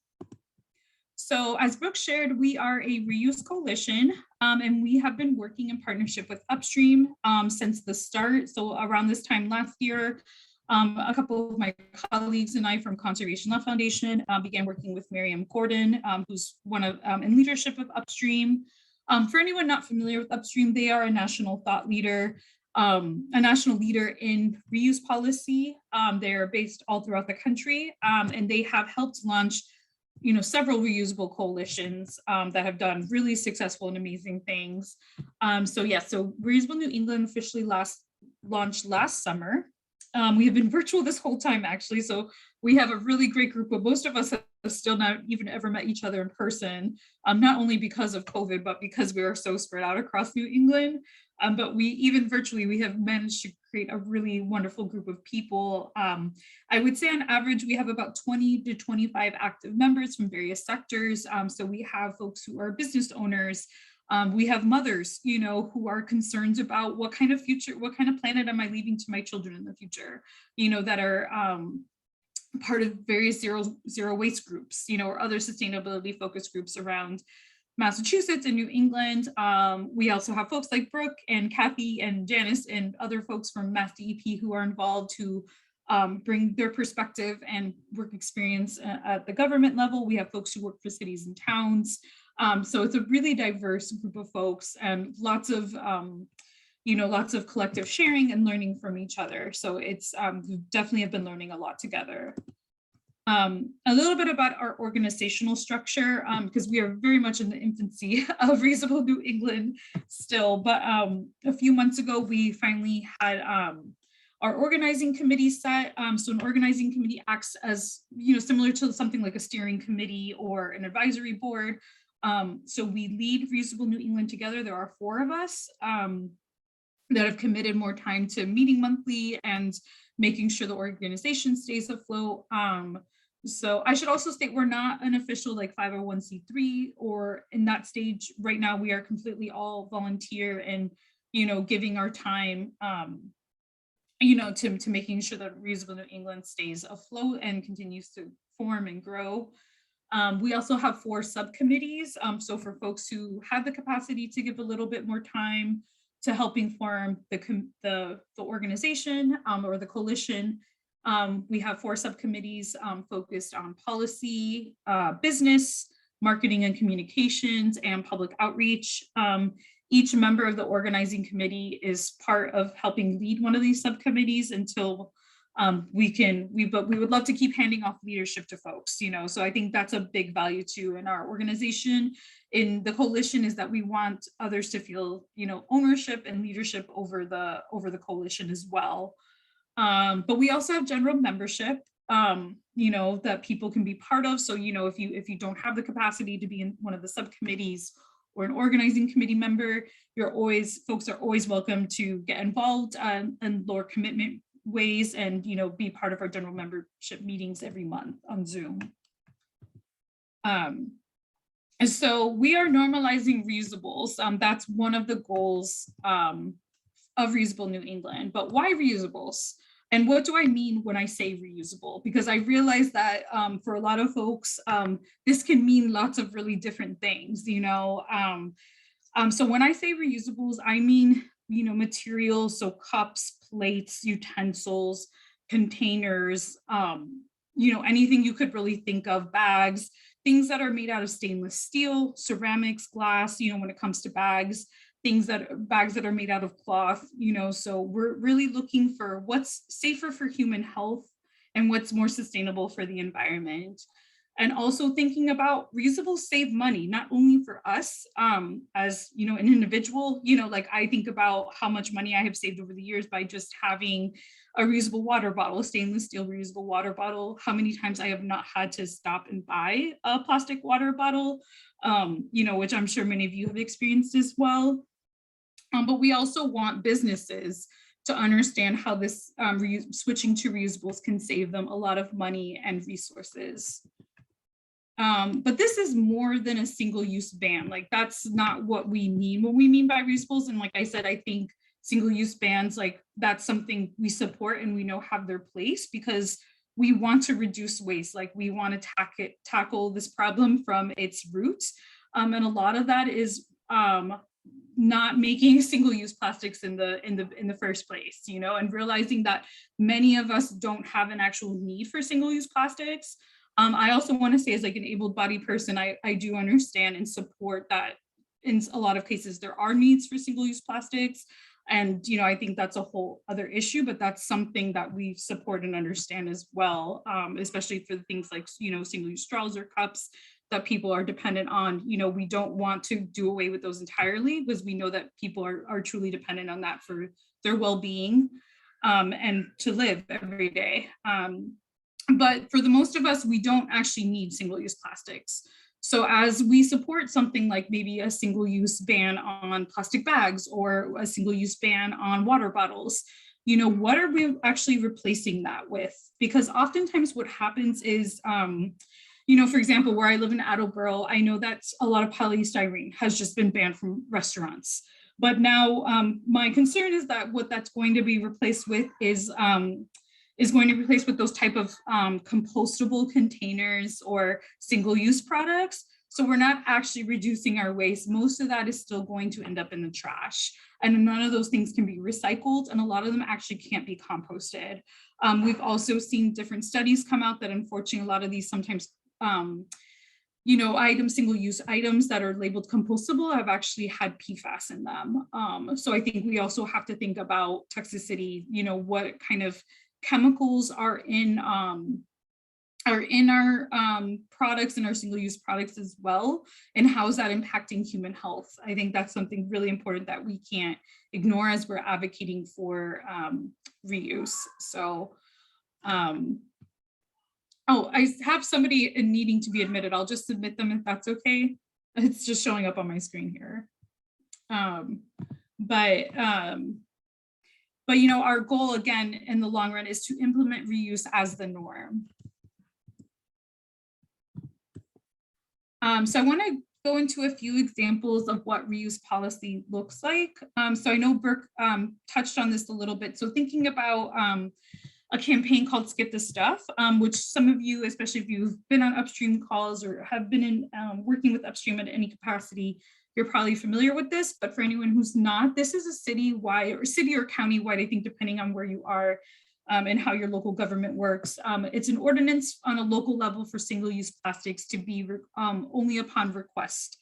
So as Brooke shared, we are a reuse coalition, and we have been working in partnership with Upstream since the start. So around this time last year, a couple of my colleagues and I from Conservation Law Foundation began working with Miriam Gordon, who's one of in leadership of Upstream. For anyone not familiar with Upstream, they are a national thought leader, a national leader in reuse policy. They're based all throughout the country, and they have helped launch several reusable coalitions that have done really successful and amazing things. So Reusable New England officially launched last summer. We have been virtual this whole time, actually. So we have a really great group, but most of us have still not even ever met each other in person, not only because of COVID, but because we are so spread out across New England. But even virtually, we have managed to create a really wonderful group of people. I would say on average, we have about 20 to 25 active members from various sectors. So we have folks who are business owners. We have mothers, who are concerned about what kind of planet am I leaving to my children in the future, that are part of various zero waste groups, or other sustainability focused groups around Massachusetts and New England. We also have folks like Brooke and Kathy and Janice and other folks from MassDEP who are involved, who bring their perspective and work experience at the government level. We have folks who work for cities and towns. So it's a really diverse group of folks, and lots of collective sharing and learning from each other. So it's we definitely have been learning a lot together. A little bit about our organizational structure, because we are very much in the infancy of Reusable New England still, but a few months ago, we finally had our organizing committee set. So an organizing committee acts as, similar to something like a steering committee or an advisory board. So we lead Reusable New England together. There are 4 of us that have committed more time to meeting monthly and making sure the organization stays afloat. So I should also state we're not an official 501c3 or in that stage. Right now, we are completely all volunteer and, giving our time, to making sure that Reusable New England stays afloat and continues to form and grow. We also have 4 subcommittees. So for folks who have the capacity to give a little bit more time to helping form the organization or the coalition, we have 4 subcommittees focused on policy, business, marketing and communications, and public outreach. Each member of the organizing committee is part of helping lead one of these subcommittees until but we would love to keep handing off leadership to folks, so I think that's a big value too in our organization. In the coalition is that we want others to feel, ownership and leadership over the coalition as well. But we also have general membership, that people can be part of. So, if you don't have the capacity to be in one of the subcommittees or an organizing committee member, folks are always welcome to get involved in lower commitment ways and, be part of our general membership meetings every month on Zoom. And so we are normalizing reusables. That's one of the goals of Reusable New England. But why reusables? And what do I mean when I say reusable? Because I realize that for a lot of folks, this can mean lots of really different things, So when I say reusables, I mean, materials, so cups, plates, utensils, containers, anything you could really think of, bags, things that are made out of stainless steel, ceramics, glass, when it comes to bags that are made out of cloth, so we're really looking for what's safer for human health and what's more sustainable for the environment. And also thinking about reusables save money, not only for us as, an individual, I think about how much money I have saved over the years by just having a reusable water bottle, a stainless steel reusable water bottle, how many times I have not had to stop and buy a plastic water bottle, which I'm sure many of you have experienced as well. But we also want businesses to understand how this switching to reusables can save them a lot of money and resources. But this is more than a single-use ban. That's not what we mean when we mean by reusables. And like I said, I think single-use bans, that's something we support and we know have their place, because we want to reduce waste, like we want to tackle this problem from its roots. And a lot of that is not making single-use plastics in the first place, you know, and realizing that many of us don't have an actual need for single-use plastics. I also want to say, as like an able-bodied person, I do understand and support that in a lot of cases there are needs for single-use plastics. And, you know, I think that's a whole other issue, but that's something that we support and understand as well, especially for things like, you know, single-use straws or cups that people are dependent on. You know, we don't want to do away with those entirely, because we know that people are truly dependent on that for their well-being and to live every day. But for the most of us, we don't actually need single-use plastics. So as we support something like maybe a single-use ban on plastic bags or a single-use ban on water bottles, you know, what are we actually replacing that with? Because oftentimes what happens is, you know, for example, where I live in Attleboro, I know that a lot of polystyrene has just been banned from restaurants. But now my concern is that what that's going to be replaced with is going to replace with those type of compostable containers or single-use products. So we're not actually reducing our waste. Most of that is still going to end up in the trash. And none of those things can be recycled, and a lot of them actually can't be composted. We've also seen different studies come out that unfortunately a lot of these sometimes you know, single-use items that are labeled compostable have actually had PFAS in them. So I think we also have to think about toxicity, you know, what kind of chemicals are in our products and our single-use products as well, and how is that impacting human health. I think that's something really important that we can't ignore as we're advocating for reuse. So oh, I have somebody needing to be admitted. I'll just submit them if that's okay. It's just showing up on my screen here. But you know, our goal again in the long run is to implement reuse as the norm. So I want to go into a few examples of what reuse policy looks like. So I know Brooke touched on this a little bit. So thinking about a campaign called Skip the Stuff, which some of you, especially if you've been on upstream calls or have been in working with upstream at any capacity, you're probably familiar with this. But for anyone who's not, this is a city-wide or city or county-wide, I think, depending on where you are and how your local government works. It's an ordinance on a local level for single-use plastics to be only upon request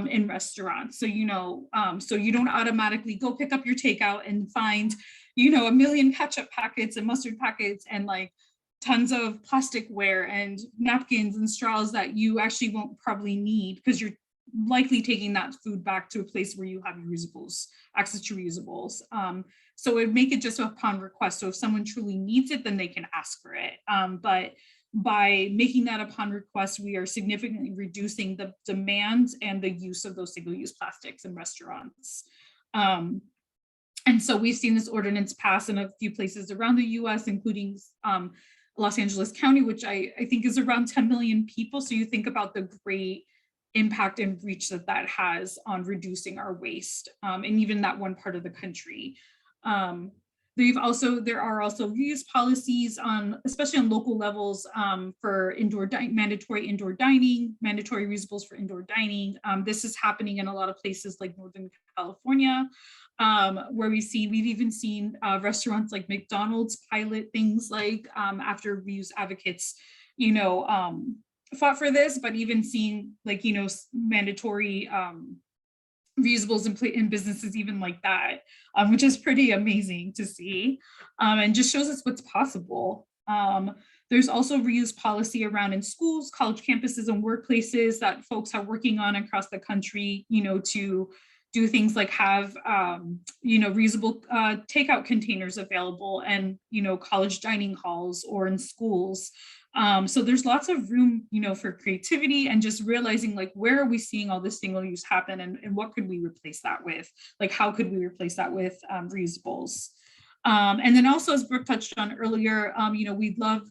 in restaurants. So, you know, so you don't automatically go pick up your takeout and find, you know, 1 million ketchup packets and mustard packets and like tons of plasticware and napkins and straws that you actually won't probably need, because you're likely taking that food back to a place where you have reusables, access to reusables. So it would make it just upon request. So if someone truly needs it, then they can ask for it. But by making that upon request, we are significantly reducing the demands and the use of those single-use plastics in restaurants. And so we've seen this ordinance pass in a few places around the US, including Los Angeles County, which I think is around 10 million people. So you think about the great impact and reach that that has on reducing our waste, and even that one part of the country. There are also reuse policies on, especially on local levels, for mandatory indoor dining, mandatory reusables for indoor dining. This is happening in a lot of places like Northern California, where we've even seen restaurants like McDonald's pilot things like after reuse advocates, you know, fought for this, but even seeing like, you know, mandatory reusables in businesses even like that, which is pretty amazing to see, and just shows us what's possible. There's also reuse policy around in schools, college campuses, and workplaces that folks are working on across the country, you know, to do things like have, you know, reusable takeout containers available, and, you know, college dining halls or in schools. So there's lots of room, you know, for creativity and just realizing like, where are we seeing all this single use happen, and what could we replace that with? Like, how could we replace that with reusables? And then also, as Brooke touched on earlier, you know, we'd love,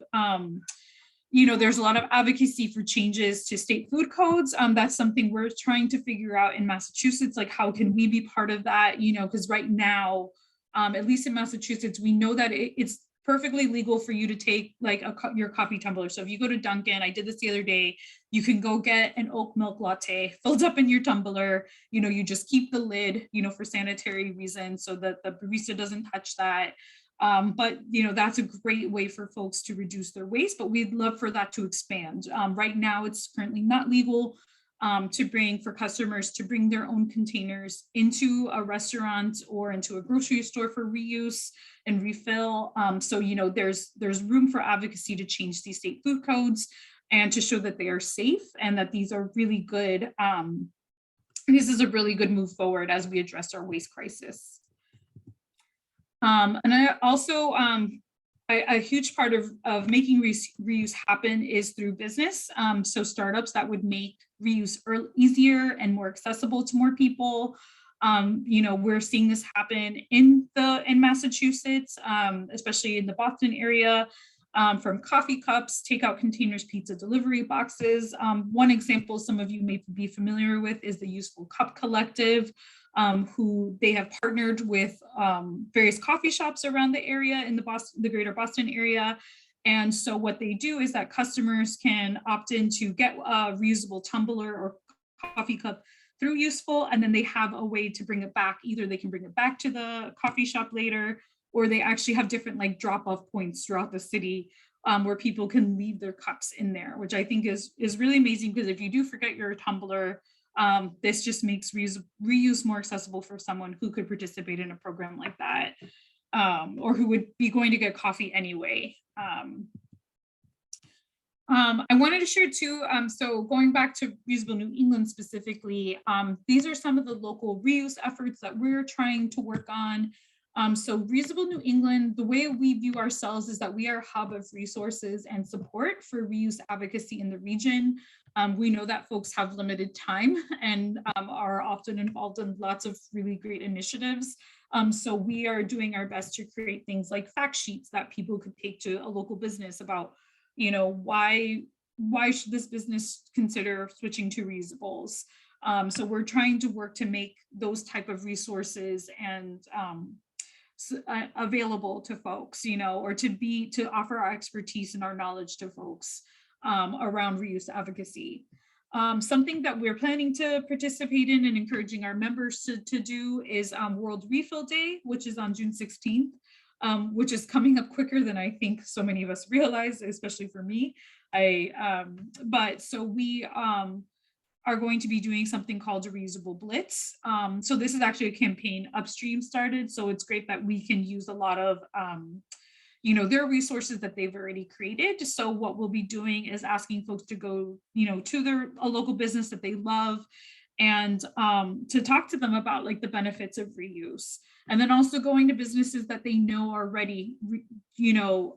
you know, there's a lot of advocacy for changes to state food codes. That's something we're trying to figure out in Massachusetts, like how can we be part of that, you know, because right now, at least in Massachusetts, we know that it's perfectly legal for you to take like your coffee tumbler. So if you go to Dunkin', I did this the other day, you can go get an oat milk latte filled up in your tumbler. You know, you just keep the lid, you know, for sanitary reasons so that the barista doesn't touch that. But, you know, that's a great way for folks to reduce their waste, but we'd love for that to expand. Right now, it's currently not legal for customers to bring their own containers into a restaurant or into a grocery store for reuse and refill. So, you know, there's room for advocacy to change these state food codes and to show that they are safe and that these are really good. This is a really good move forward as we address our waste crisis. And I also, a huge part of making reuse happen is through business. So startups that would make reuse easier and more accessible to more people. You know, we're seeing this happen in Massachusetts, especially in the Boston area, from coffee cups, takeout containers, pizza delivery boxes. One example some of you may be familiar with is the Useful Cup Collective, who they have partnered with various coffee shops around the area in the greater Boston area. And so what they do is that customers can opt in to get a reusable tumbler or coffee cup through Useful, and then they have a way to bring it back. Either they can bring it back to the coffee shop later, or they actually have different like drop-off points throughout the city where people can leave their cups in there, which I think is really amazing, because if you do forget your tumbler, this just makes reuse more accessible for someone who could participate in a program like that, or who would be going to get coffee anyway. I wanted to share too, so going back to Reusable New England specifically, these are some of the local reuse efforts that we're trying to work on. So Reusable New England, the way we view ourselves is that we are a hub of resources and support for reuse advocacy in the region. We know that folks have limited time and are often involved in lots of really great initiatives. So we are doing our best to create things like fact sheets that people could take to a local business about, you know, why should this business consider switching to reusables? So we're trying to work to make those type of resources and available to folks, you know, or to offer our expertise and our knowledge to folks around reuse advocacy. Something that we're planning to participate in and encouraging our members to do is World Refill Day, which is on June 16th, which is coming up quicker than I think so many of us realize, especially for me. But so we are going to be doing something called a Reusable Blitz. So this is actually a campaign Upstream started. So it's great that we can use a lot of, you know, their resources that they've already created. So what we'll be doing is asking folks to go, you know, to a local business that they love and to talk to them about like the benefits of reuse. And then also going to businesses that they know are ready, you know,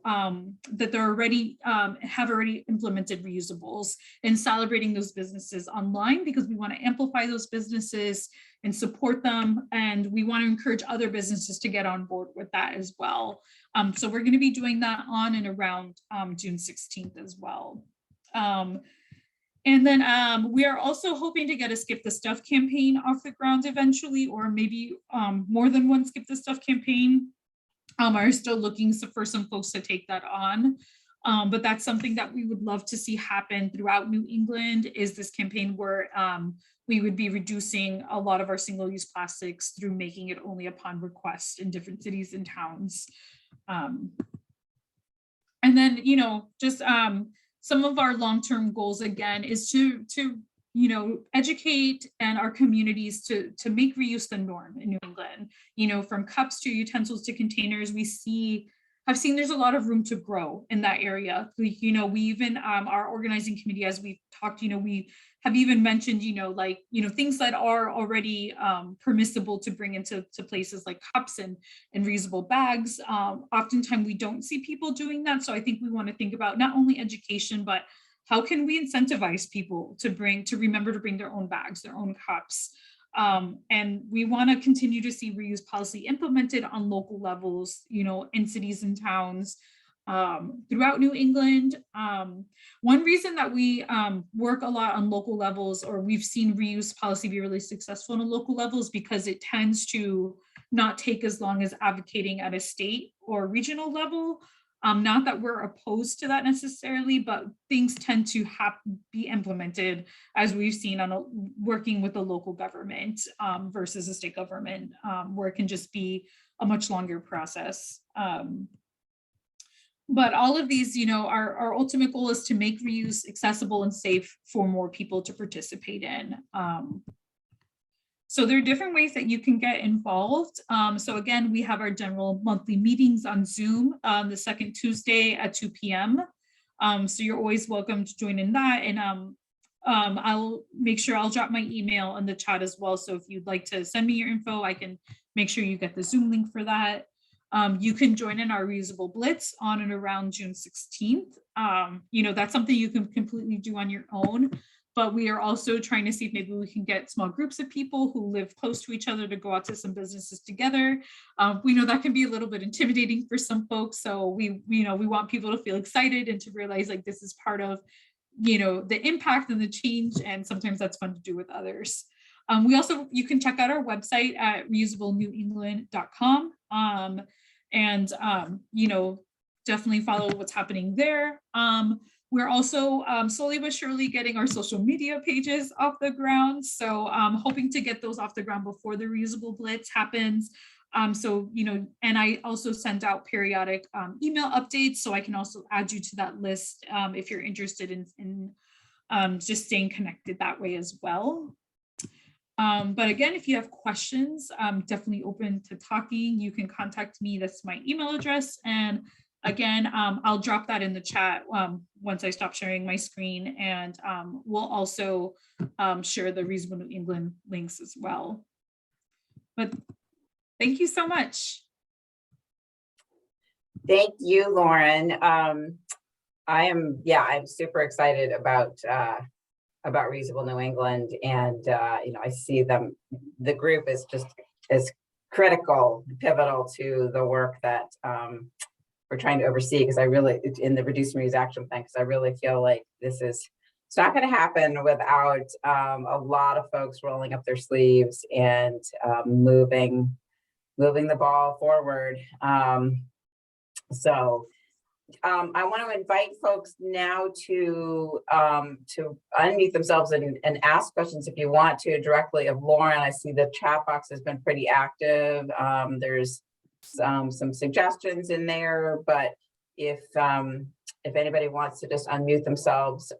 that they're already have already implemented reusables, and celebrating those businesses online, because we want to amplify those businesses and support them. And we want to encourage other businesses to get on board with that as well. So we're going to be doing that on and around June 16th as well. And then we are also hoping to get a Skip the Stuff campaign off the ground eventually, or maybe more than one Skip the Stuff campaign. Are still looking for some folks to take that on. But that's something that we would love to see happen throughout New England, is this campaign where we would be reducing a lot of our single-use plastics through making it only upon request in different cities and towns. And then, you know, just some of our long-term goals, again, is to you know, educate and our communities to make reuse the norm in New England. You know, from cups to utensils to containers, I've seen there's a lot of room to grow in that area. You know, we even, our organizing committee, as we've talked, you know, we have even mentioned, you know, like, you know, things that are already permissible to bring into places like cups and reusable bags. Oftentimes we don't see people doing that. So I think we want to think about not only education, but how can we incentivize people to remember to bring their own bags, their own cups? And we want to continue to see reuse policy implemented on local levels, you know, in cities and towns throughout New England. One reason that we work a lot on local levels, or we've seen reuse policy be really successful on a local level, is because it tends to not take as long as advocating at a state or regional level. Not that we're opposed to that necessarily, but things tend to be implemented, as we've seen on working with the local government versus a state government, where it can just be a much longer process. But all of these, our ultimate goal is to make reuse accessible and safe for more people to participate in. So there are different ways that you can get involved. So again, we have our general monthly meetings on Zoom the second Tuesday at 2 p.m. So you're always welcome to join in that. And I'll make sure I'll drop my email in the chat as well. So if you'd like to send me your info, I can make sure you get the Zoom link for that. You can join in our Reusable Blitz on and around June 16th. That's something you can completely do on your own. But we are also trying to see if maybe we can get small groups of people who live close to each other to go out to some businesses together. We know that can be a little bit intimidating for some folks. So we want people to feel excited and to realize like this is part of, the impact and the change. And sometimes that's fun to do with others. You can check out our website at reusablenewengland.com and definitely follow what's happening there. We're also slowly but surely getting our social media pages off the ground. So hoping to get those off the ground before the Reusable Blitz happens. And I also send out periodic email updates. So I can also add you to that list if you're interested in just staying connected that way as well. But again, if you have questions, I'm definitely open to talking. You can contact me. That's my email address. And again, I'll drop that in the chat once I stop sharing my screen, and we'll also share the Reusable New England links as well. But thank you so much. Thank you, Lauren. I'm super excited about Reusable New England, and I see the group is just as critical, pivotal to the work that we're trying to oversee, because in the Reduce and Reuse Action Plan, because I really feel like it's not going to happen without a lot of folks rolling up their sleeves and moving the ball forward. I want to invite folks now to unmute themselves and ask questions if you want to directly of Lauren. I see the chat box has been pretty active. There's some suggestions in there, but if anybody wants to just unmute themselves,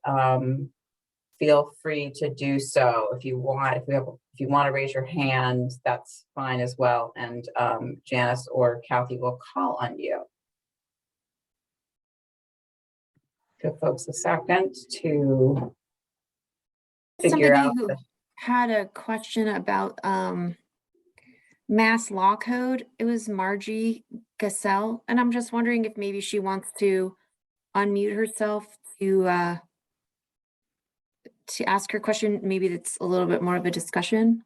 feel free to do so. If you want to raise your hand, that's fine as well, and Janice or Kathy will call on you. Give folks a second to figure out. Somebody who had a question about Mass Law Code. It was Margie Gassell, and I'm just wondering if maybe she wants to unmute herself to ask her question. Maybe that's a little bit more of a discussion.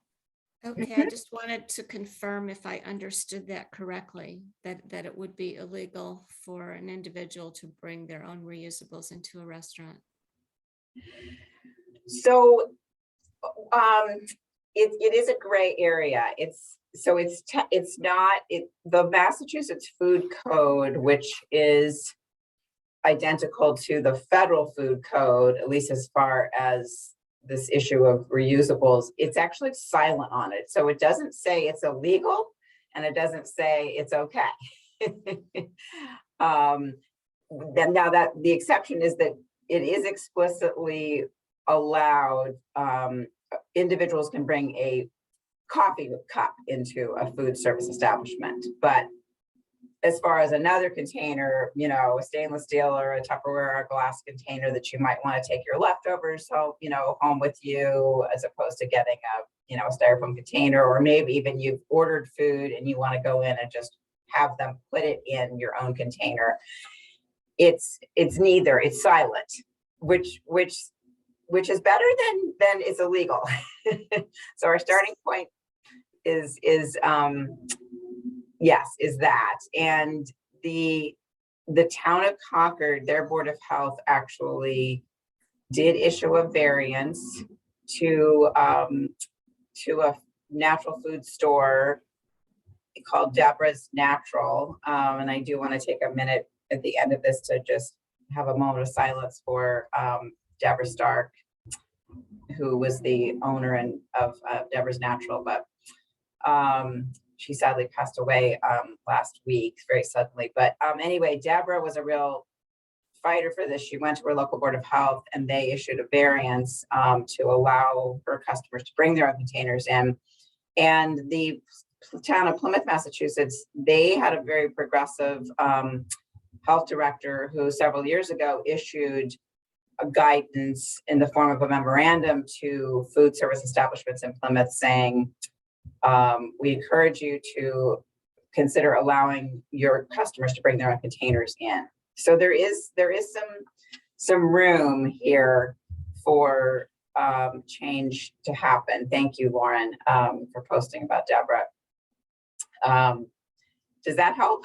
Okay, I just wanted to confirm if I understood that correctly, that it would be illegal for an individual to bring their own reusables into a restaurant. So it is a gray area. The Massachusetts Food Code, which is identical to the federal food code, at least as far as this issue of reusables, it's actually silent on it. So it doesn't say it's illegal and it doesn't say it's okay. Then now that the exception is that it is explicitly allowed, individuals can bring a coffee cup into a food service establishment, but as far as another container, a stainless steel or a Tupperware or a glass container that you might want to take your leftovers home with you, as opposed to getting a styrofoam container, or maybe even you've ordered food and you want to go in and just have them put it in your own container. It's neither. It's silent, which is better than it's illegal. So our starting point is that. And the town of Concord, their Board of Health actually did issue a variance to a natural food store called Deborah's Natural. And I do want to take a minute at the end of this to just have a moment of silence for Deborah Stark, who was the owner of Deborah's Natural, but she sadly passed away last week very suddenly. But anyway, Deborah was a real fighter for this. She went to her local board of health and they issued a variance to allow her customers to bring their own containers in. And the town of Plymouth, Massachusetts, they had a very progressive health director who several years ago issued a guidance in the form of a memorandum to food service establishments in Plymouth saying, we encourage you to consider allowing your customers to bring their own containers in. So there is some room here for change to happen. Thank you, Lauren, for posting about Deborah. Does that help?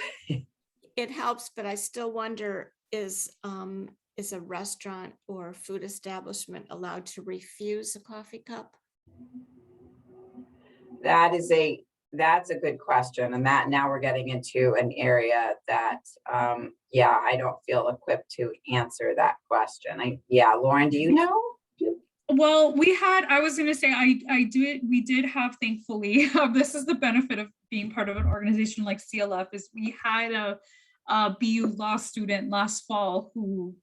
It helps, but I still wonder, is a restaurant or food establishment allowed to refuse a coffee cup? That's a good question. And that now we're getting into an area that, yeah, I don't feel equipped to answer that question. Lauren, do you know? Well, I was going to say, we did have, thankfully, this is the benefit of being part of an organization like CLF, is we had a BU law student last fall who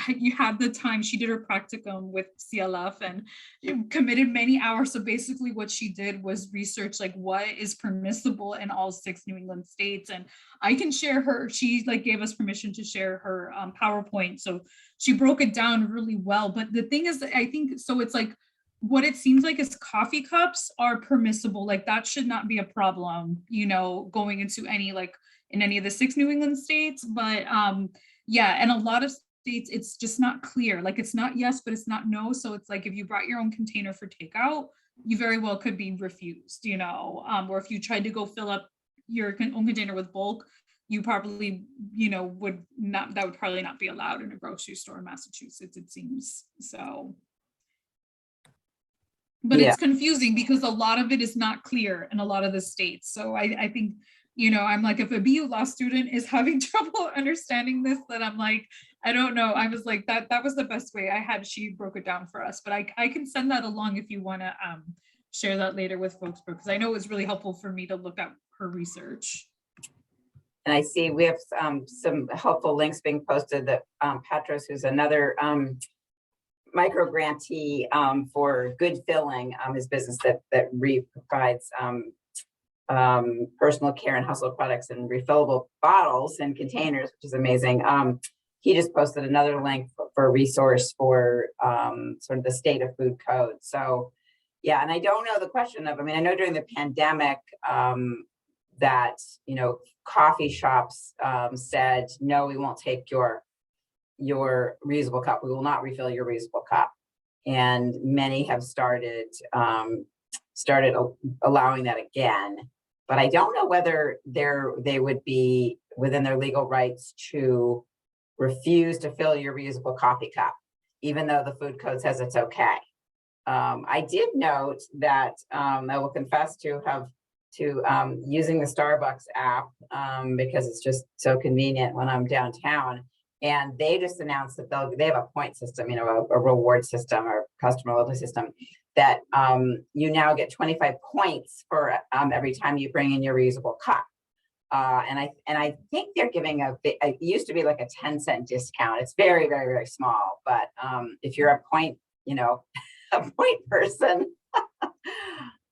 you had the time, she did her practicum with CLF and committed many hours. So basically what she did was research like what is permissible in all 6 New England states. And I can share she gave us permission to share her PowerPoint. So she broke it down really well. But the thing is, I think, so it's like, what it seems like is coffee cups are permissible. Like that should not be a problem, going into in any of the 6 New England states. But yeah, and a lot of states, it's just not clear. Like it's not yes, but it's not no. So it's like if you brought your own container for takeout, you very well could be refused, or if you tried to go fill up your own container with bulk, you probably, would probably not be allowed in a grocery store in Massachusetts, it seems. So, but Yeah. It's confusing because a lot of it is not clear in a lot of the states. So I think, I'm like, if a BU law student is having trouble understanding this, then I'm like, I don't know. I was like, that was the best way she broke it down for us, but I can send that along if you want to share that later with folks, because I know it was really helpful for me to look at her research. And I see we have some helpful links being posted that Petros, who's another micro-grantee for Good Filling, his business that provides personal care and household products and refillable bottles and containers, which is amazing. He just posted another link for a resource for sort of the state of food code. So yeah, and I don't know the question of, I know during the pandemic that, coffee shops said, no, we won't take your reusable cup. We will not refill your reusable cup. And many have started allowing that again. But I don't know whether they would be within their legal rights to refuse to fill your reusable coffee cup, even though the food code says it's okay. I did note that I will confess to using the Starbucks app because it's just so convenient when I'm downtown. And they just announced that they have a point system, a reward system or customer loyalty system that you now get 25 points for every time you bring in your reusable cup. And I think they're giving it used to be like a 10-cent discount. It's very, very, very small. But if you're a point, a point person,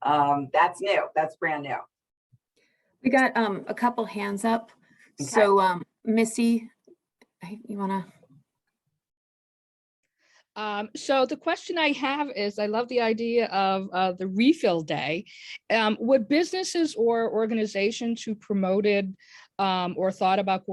that's new. That's brand new. We got a couple hands up. Okay. So Missy, you want to? So the question I have is, I love the idea of the refill day. Would businesses or organizations who promoted or thought about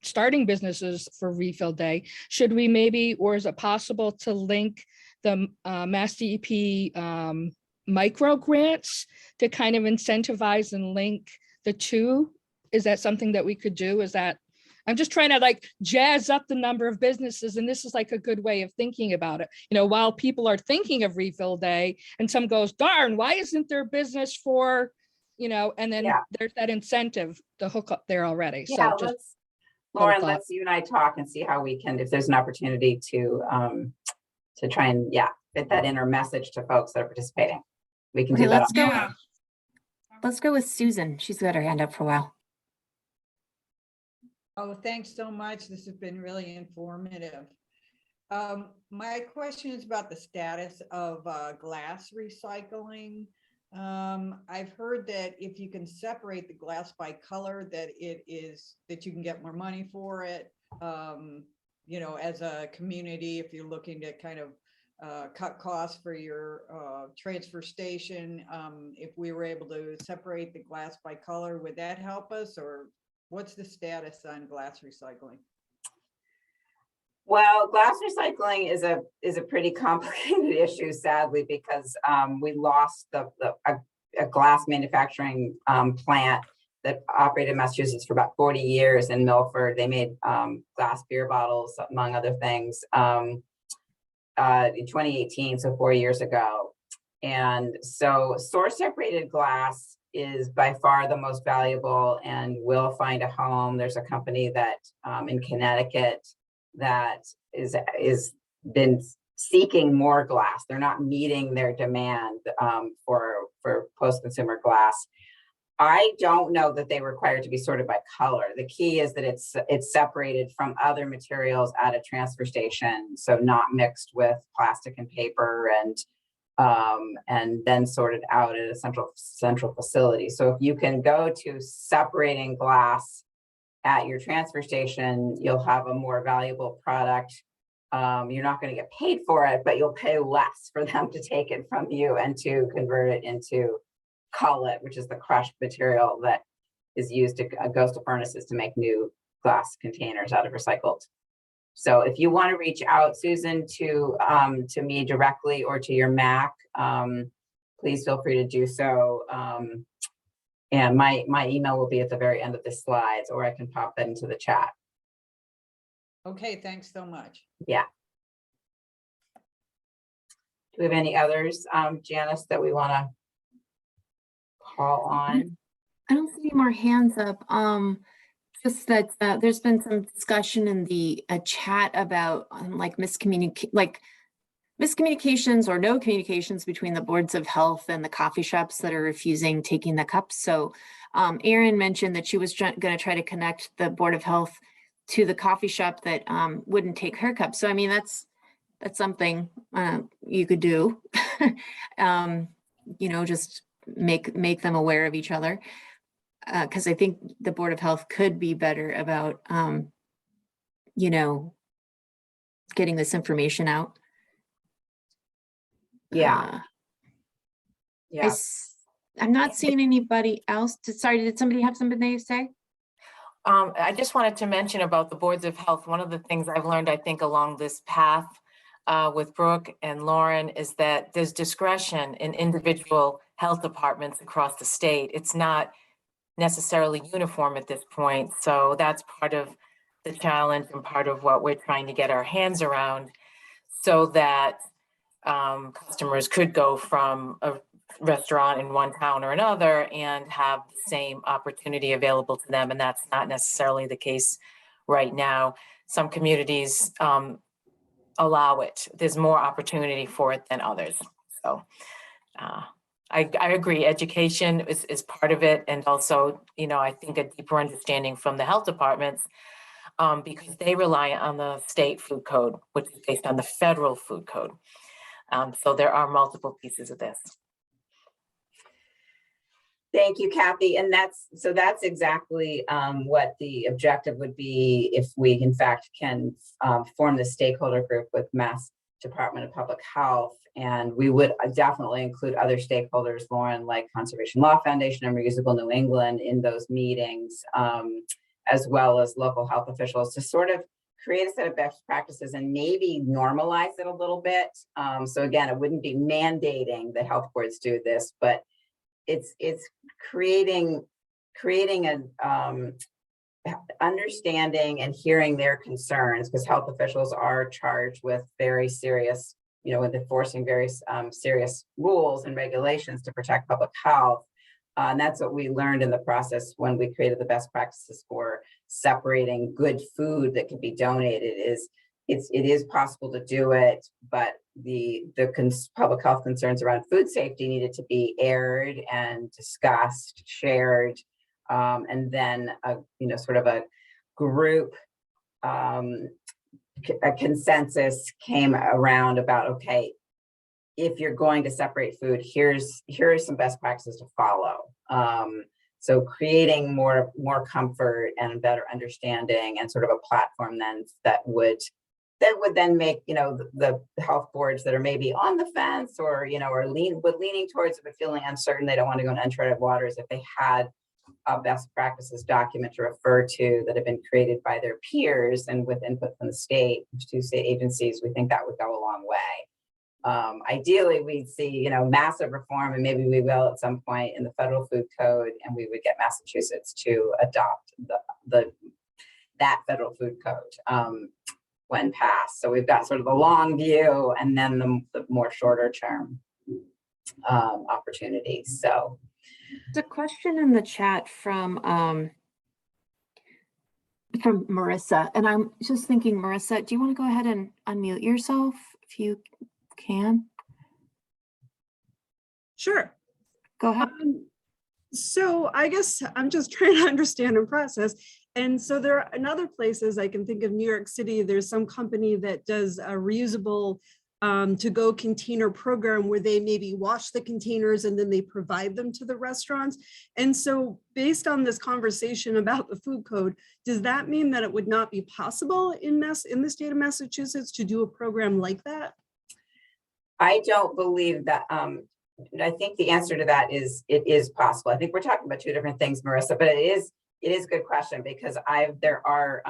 starting businesses for refill day, should we maybe, or is it possible to link the MassDEP micro grants to kind of incentivize and link the two? Is that something that we could do? I'm just trying to jazz up the number of businesses, and this is a good way of thinking about it. While people are thinking of refill day and some goes, darn, why isn't there business for, you know, and then Yeah. there's that incentive to hook up there already. Yeah, So just let's, Lauren, thought. let's you and I talk and see how we can, if there's an opportunity to try and, yeah, fit that in or message to folks that are participating. We can Okay, do that. let's go. Yeah. Let's go with Susan. She's got her hand up for a while. Oh, thanks so much. This has been really informative. My question is about the status of glass recycling. I've heard that if you can separate the glass by color, that you can get more money for it. You know, as a community, if you're looking to kind of cut costs for your transfer station, if we were able to separate the glass by color, would that help us, or what's the status on glass recycling? Well, glass recycling is a pretty complicated issue, sadly, because we lost a glass manufacturing plant that operated in Massachusetts for about 40 years in Milford. They made glass beer bottles, among other things, in 2018, so 4 years ago. And so source separated glass is by far the most valuable and will find a home. There's a company that in Connecticut that is been seeking more glass. They're not meeting their demand for post-consumer glass. I don't know that they require to be sorted by color. The key is that it's separated from other materials at a transfer station, so not mixed with plastic and paper, and then sorted out at a central facility. So if you can go to separating glass at your transfer station, you'll have a more valuable product. You're not going to get paid for it, but you'll pay less for them to take it from you and to convert it into cullet, which is the crushed material that is used to goes to furnaces to make new glass containers out of recycled. So if you want to reach out, Susan, to me directly or to your MAC, please feel free to do so. And my email will be at the very end of the slides, or I can pop that into the chat. Okay, thanks so much. Yeah. Do we have any others, Janice, that we want to call on? I don't see any more hands up. Just that there's been some discussion in the chat about like miscommunications or no communications between the boards of health and the coffee shops that are refusing taking the cups. So Erin mentioned that she was going to try to connect the board of health to the coffee shop that wouldn't take her cup. So I mean, that's something you could do. You know, just make them aware of each other. Because I think the Board of Health could be better about, you know, getting this information out. Yeah. Yeah. I'm not seeing anybody else. Sorry, did somebody have something to say? I just wanted to mention about the boards of health. One of the things I've learned, I think, along this path with Brooke and Lauren is that there's discretion in individual health departments across the state. It's not necessarily uniform at this point. So that's part of the challenge and part of what we're trying to get our hands around, so that customers could go from a restaurant in one town or another and have the same opportunity available to them. And that's not necessarily the case right now. Some communities allow it. There's more opportunity for it than others. So I agree, education is part of it. And also, you know, I think a deeper understanding from the health departments, because they rely on the state food code, which is based on the federal food code. So there are multiple pieces of this. Thank you, Kathy. And that's exactly what the objective would be if we, in fact, can form the stakeholder group with Mass Department of Public Health. And we would definitely include other stakeholders, Lauren, like Conservation Law Foundation and Reusable New England in those meetings, as well as local health officials, to sort of create a set of best practices and maybe normalize it a little bit. So again, it wouldn't be mandating that health boards do this, but it's creating an understanding and hearing their concerns, because health officials are charged with very serious, you know, with enforcing very serious rules and regulations to protect public health. And that's what we learned in the process when we created the best practices for separating good food that can be donated. It is possible to do it, but the public health concerns around food safety needed to be aired and discussed, shared, and then sort of a group a consensus came around about, okay, if you're going to separate food, here are some best practices to follow. So creating more comfort and better understanding, and sort of a platform then that would then make the health boards that are maybe on the fence or leaning towards it but feeling uncertain, they don't want to go in uncharted waters, if they had a best practices document to refer to that have been created by their peers and with input from the two state agencies, we think that would go a long way. Ideally, we'd see massive reform, and maybe we will at some point in the federal food code, and we would get Massachusetts to adopt that federal food code when passed. So we've got sort of the long view and then the more shorter term opportunities. So there's a question in the chat from Marissa, and I'm just thinking, Marissa, do you want to go ahead and unmute yourself if you can? Sure. Go ahead. So I guess I'm just trying to understand and process. And so there are in other places, I can think of New York City, there's some company that does a reusable to-go container program where they maybe wash the containers and then they provide them to the restaurants. And so based on this conversation about the food code, does that mean that it would not be possible in the state of Massachusetts to do a program like that? I don't believe that. I think the answer to that is it is possible. I think we're talking about two different things, Marissa, but it is a good question, because there are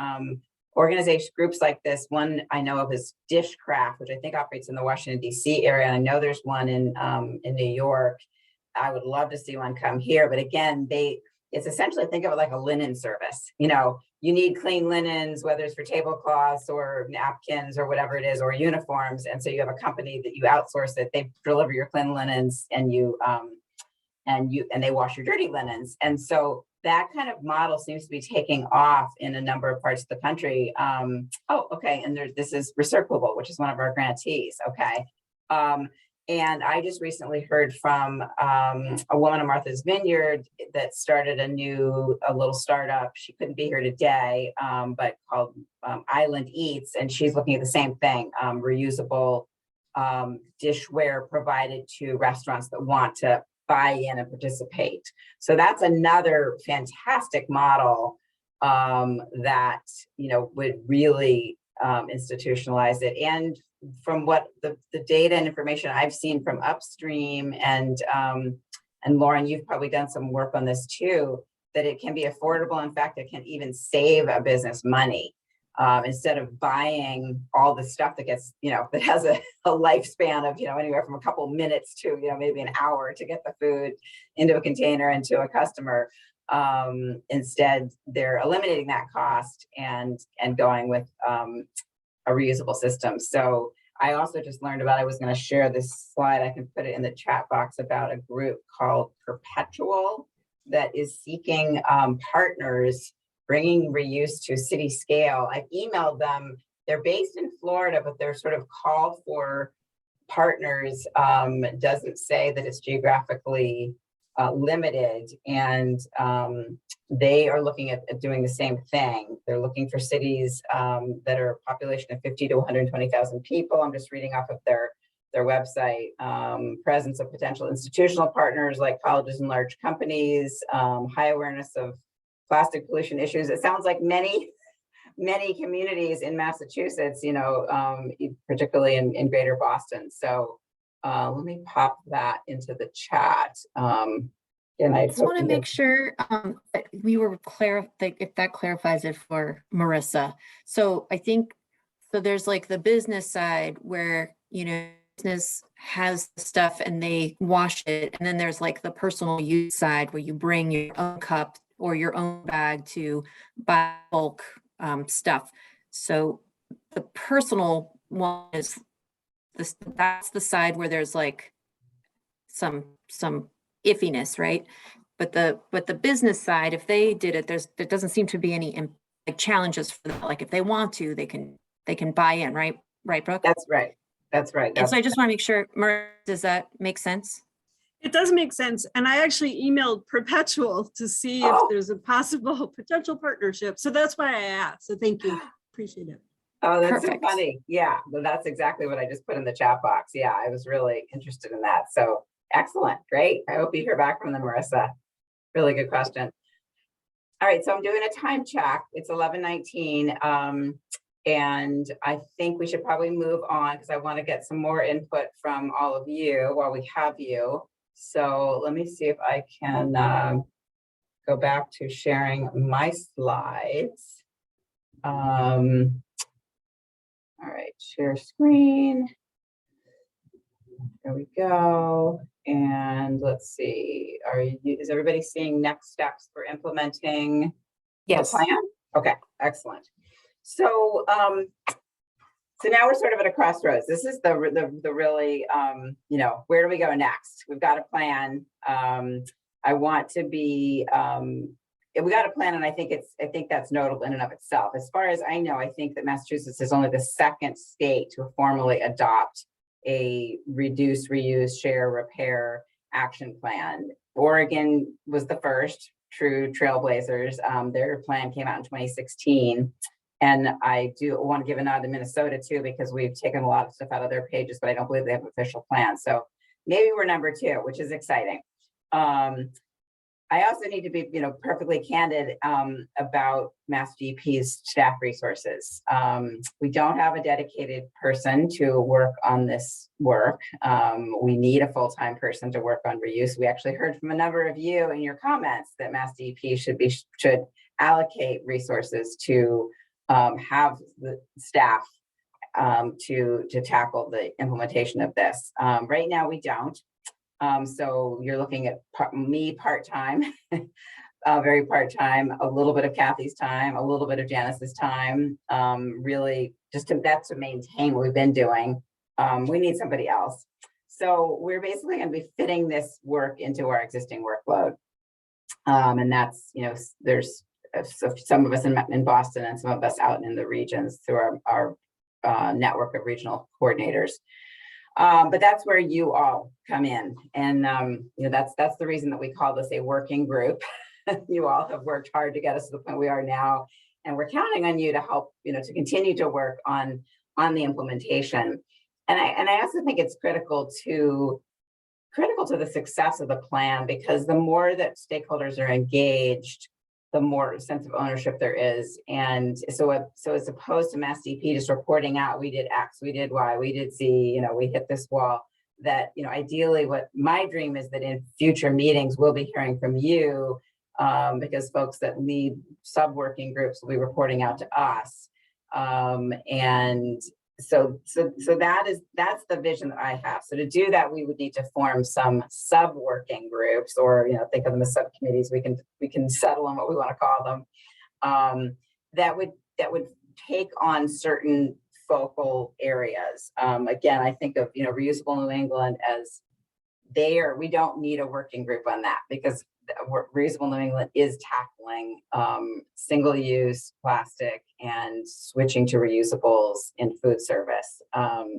organization groups like this. One I know of is Dishcraft, which I think operates in the Washington, D.C. area. And I know there's one in New York. I would love to see one come here. But again, it's essentially, think of it like a linen service. You need clean linens, whether it's for tablecloths or napkins or whatever it is, or uniforms. And so you have a company that you outsource it. They deliver your clean linens, and they wash your dirty linens. And so that kind of model seems to be taking off in a number of parts of the country. Okay. And this is Reusable, which is one of our grantees. Okay. And I just recently heard from a woman in Martha's Vineyard that started a little startup. She couldn't be here today, but called Island Eats. And she's looking at the same thing, reusable dishware provided to restaurants that want to buy in and participate. So that's another fantastic model that would really institutionalize it. And from what the data and information I've seen from upstream, and Lauren, you've probably done some work on this too, that it can be affordable. In fact, it can even save a business money. Instead of buying all the stuff that gets, that has a lifespan of, anywhere from a couple of minutes to, maybe an hour to get the food into a container and to a customer. Instead, they're eliminating that cost and going with a reusable system. So I also just learned about, I was going to share this slide, I can put it in the chat box, about a group called Perpetual that is seeking partners, bringing reuse to city scale. I've emailed them. They're based in Florida, but their sort of call for partners doesn't say that it's geographically limited. And they are looking at doing the same thing. They're looking for cities that are a population of 50 to 120,000 people. I'm just reading off of their website. Presence of potential institutional partners like colleges and large companies, high awareness of plastic pollution issues. It sounds like many communities in Massachusetts, particularly in greater Boston. So let me pop that into the chat. And I just want to make sure that we were clear, if that clarifies it for Marissa. So I think, so there's like the business side where, business has stuff and they wash it. And then there's like the personal use side where you bring your own cup or your own bag to buy bulk stuff. So the personal one is that's the side where there's like some iffiness, right? But the business side, if they did it, there doesn't seem to be any like challenges for them. Like if they want to, they can buy in, right? Right, Brooke? That's right. That's right. And so I just want to make sure, Maria, does that make sense? It does make sense. And I actually emailed Perpetual to see if Oh. there's a possible potential partnership. So that's why I asked. So thank you. Appreciate it. Oh, that's Perfect. so funny. Yeah, well, that's exactly what I just put in the chat box. Yeah, I was really interested in that. So excellent. Great. I hope you hear back from them, Marissa. Really good question. All right, so I'm doing a time check. It's 11:19. And I think we should probably move on because I want to get some more input from all of you while we have you. So let me see if I can go back to sharing my slides. All right, share screen. There we go. And let's see, is everybody seeing next steps for implementing Yes. the plan? Okay, excellent. So, so now we're sort of at a crossroads. This is the really, you know, where do we go next? We've got a plan. I want to be, we got a plan, and I think that's notable in and of itself. As far as I know, I think that Massachusetts is only the second state to formally adopt a reduce, reuse, share, repair action plan. Oregon was the first, true trailblazers. Their plan came out in 2016. And I do want to give a nod to Minnesota too, because we've taken a lot of stuff out of their pages, but I don't believe they have an official plan. So maybe we're number 2, which is exciting. I also need to be, you know, perfectly candid about MassDEP's staff resources. We don't have a dedicated person to work on this work. We need a full-time person to work on reuse. We actually heard from a number of you in your comments that MassDEP should allocate resources to have the staff to tackle the implementation of this. Right now, we don't. So you're looking at me part-time, very part-time, a little bit of Kathy's time, a little bit of Janice's time, really just to maintain what we've been doing. We need somebody else. So we're basically going to be fitting this work into our existing workload. And that's, you know, there's some of us in Boston and some of us out in the regions through our network of regional coordinators. But that's where you all come in. And you know, that's the reason that we call this a working group. You all have worked hard to get us to the point we are now. And we're counting on you to help, you know, to continue to work on the implementation. And I also think it's critical to the success of the plan, because the more that stakeholders are engaged, the more sense of ownership there is. And so as opposed to MassDEP just reporting out, we did X, we did Y, we did Z, you know, we hit this wall, that, you know, ideally what my dream is that in future meetings, we'll be hearing from you, because folks that lead sub-working groups will be reporting out to us. And so that's the vision that I have. So to do that, we would need to form some sub-working groups, or, you know, think of them as subcommittees. We can settle on what we want to call them. That would take on certain focal areas. Again, I think of, you know, Reusable New England as we don't need a working group on that, because Reusable New England is tackling single-use plastic and switching to reusables in food service.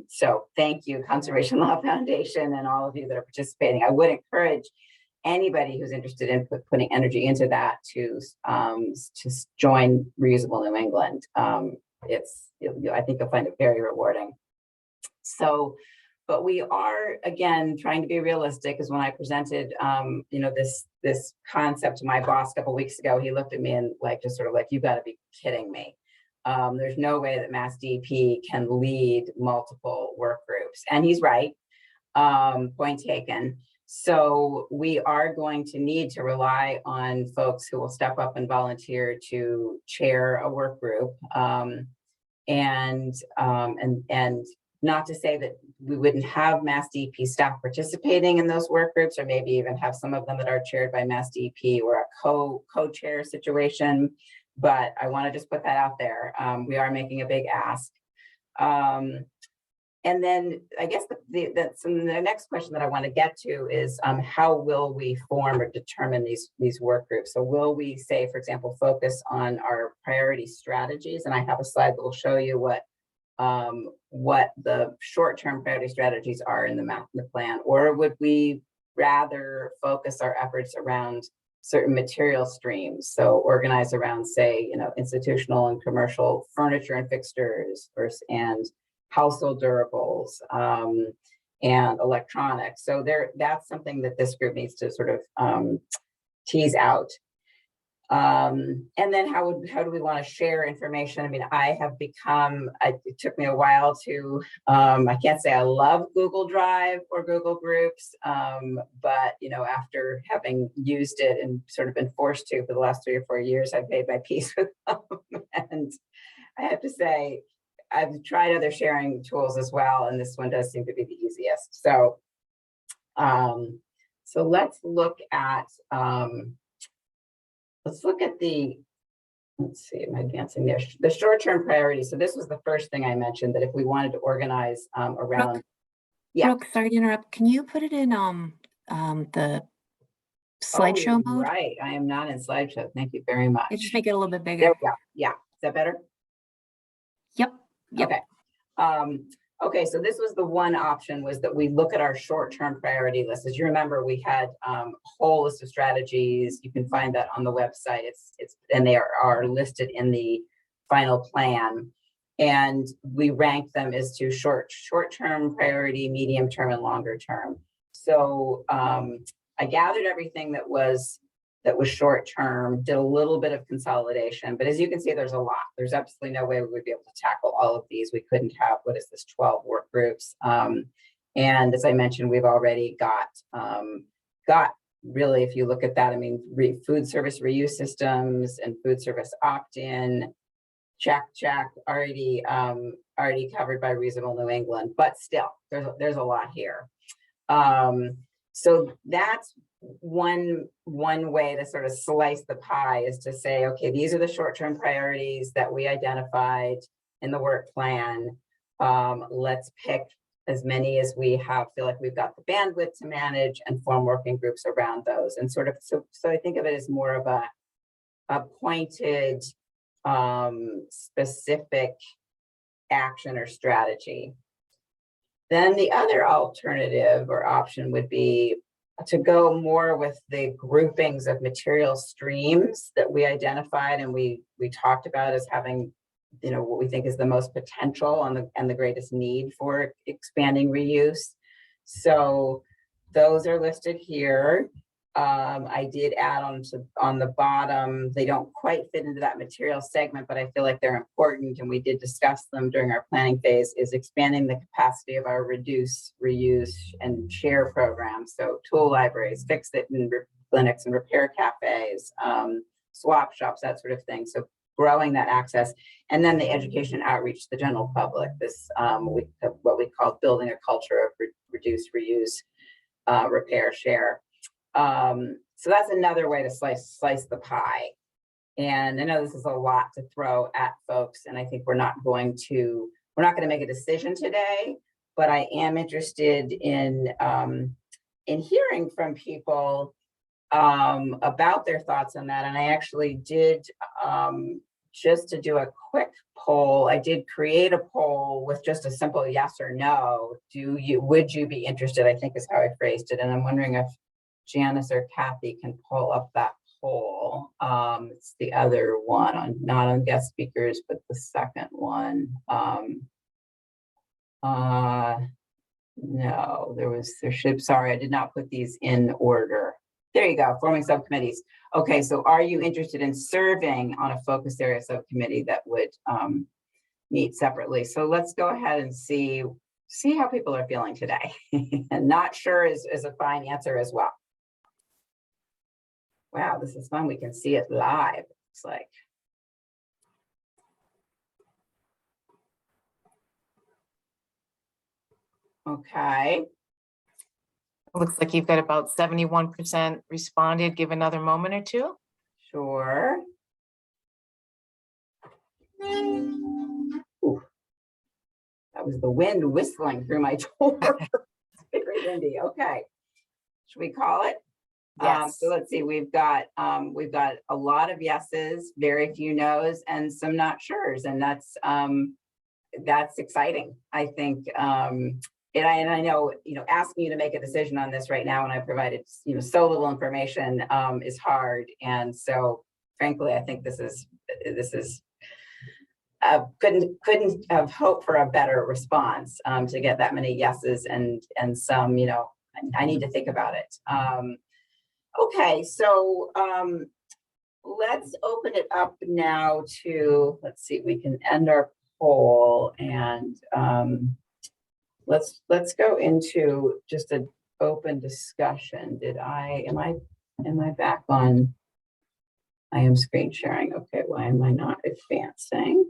So thank you, Conservation Law Foundation, and all of you that are participating. I would encourage anybody who's interested in putting energy into that to join Reusable New England. I think you'll find it very rewarding. So, but we are, again, trying to be realistic, because when I presented, you know, this concept to my boss a couple of weeks ago, he looked at me and just sort of like, you got to be kidding me. There's no way that MassDEP can lead multiple work groups. And he's right, point taken. So we are going to need to rely on folks who will step up and volunteer to chair a work group. And not to say that we wouldn't have MassDEP staff participating in those work groups, or maybe even have some of them that are chaired by MassDEP, or a co-chair situation. But I want to just put that out there. We are making a big ask. And And then I guess the next question that I want to get to is how will we form or determine these work groups? So will we say, for example, focus on our priority strategies? And I have a slide that will show you what the short-term priority strategies are in the plan, or would we rather focus our efforts around certain material streams? So organize around, say, institutional and commercial furniture and fixtures and household durables and electronics. So that's something that this group needs to sort of tease out. And then how do we want to share information? I mean, it took me a while to, I can't say I love Google Drive or Google Groups, but, after having used it and sort of been forced to for the last 3 or 4 years, I've made my peace with them. And I have to say, I've tried other sharing tools as well, and this one does seem to be the easiest. So, so let's look at let's see, am I advancing there? The short-term priorities. So this was the first thing I mentioned, that if we wanted to organize around. Brooke, Yeah. Brooke, sorry to interrupt. Can you put it in the slideshow mode? Right, I am not in slideshow. Thank you very much. Just make it a little bit bigger. There we go. Yeah, is that better? Yep. Okay. Okay, so this was the one option, was that we look at our short-term priority list. As you remember, we had a whole list of strategies. You can find that on the website. And they are listed in the final plan. And we rank them as to short-term priority, medium-term, and longer-term. So I gathered everything that was short-term, did a little bit of consolidation, but as you can see, there's a lot. There's absolutely no way we would be able to tackle all of these. We couldn't have, 12 work groups. And as I mentioned, we've already got really, if you look at that, I mean, food service reuse systems and food service opt-in, check, already covered by Reusable New England, but still, there's a lot here. So that's one way to sort of slice the pie, is to say, okay, these are the short-term priorities that we identified in the work plan. Let's pick as many as we feel like we've got the bandwidth to manage, and form working groups around those. And sort of, so I think of it as more of a pointed, specific action or strategy. Then the other alternative or option would be to go more with the groupings of material streams that we identified and we talked about as having, what we think is the most potential and the greatest need for expanding reuse. So those are listed here. I did add on the bottom, they don't quite fit into that material segment, but I feel like they're important, and we did discuss them during our planning phase, is expanding the capacity of our reduce, reuse, and share programs. So tool libraries, fix-it and clinics and repair cafes, swap shops, that sort of thing. So growing that access, and then the education outreach to the general public, this what we call building a culture of reduce, reuse, repair, share. So that's another way to slice the pie. And I know this is a lot to throw at folks, and I think we're not going to make a decision today, but I am interested in hearing from people about their thoughts on that. And I actually did, just to do a quick poll, I did create a poll with just a simple yes or no. Would you be interested, I think is how I phrased it. And I'm wondering if Janice or Kathy can pull up that poll. It's the other one, not on guest speakers, but the second one. No, sorry, I did not put these in order. There you go, forming subcommittees. Okay, so are you interested in serving on a focus area subcommittee that would meet separately? So let's go ahead and see how people are feeling today. And not sure is a fine answer as well. Wow, this is fun. We can see it live, looks like. Okay. Looks like you've got about 71% responded. Give another moment or two. Sure. Ooh. That was the wind whistling through my door. It's very windy. Okay. Should we call it? Yes. So let's see, we've got a lot of yeses, very few nos, and some not sures, and that's exciting. I think, and I know, asking you to make a decision on this right now, and I provided, so little information, is hard, and so frankly, I think this is couldn't have hoped for a better response, to get that many yeses and some, I need to think about it. Okay, so let's open it up now to, let's see, we can end our poll, and let's go into just an open discussion. Am I back on? I am screen sharing. Okay, why am I not advancing?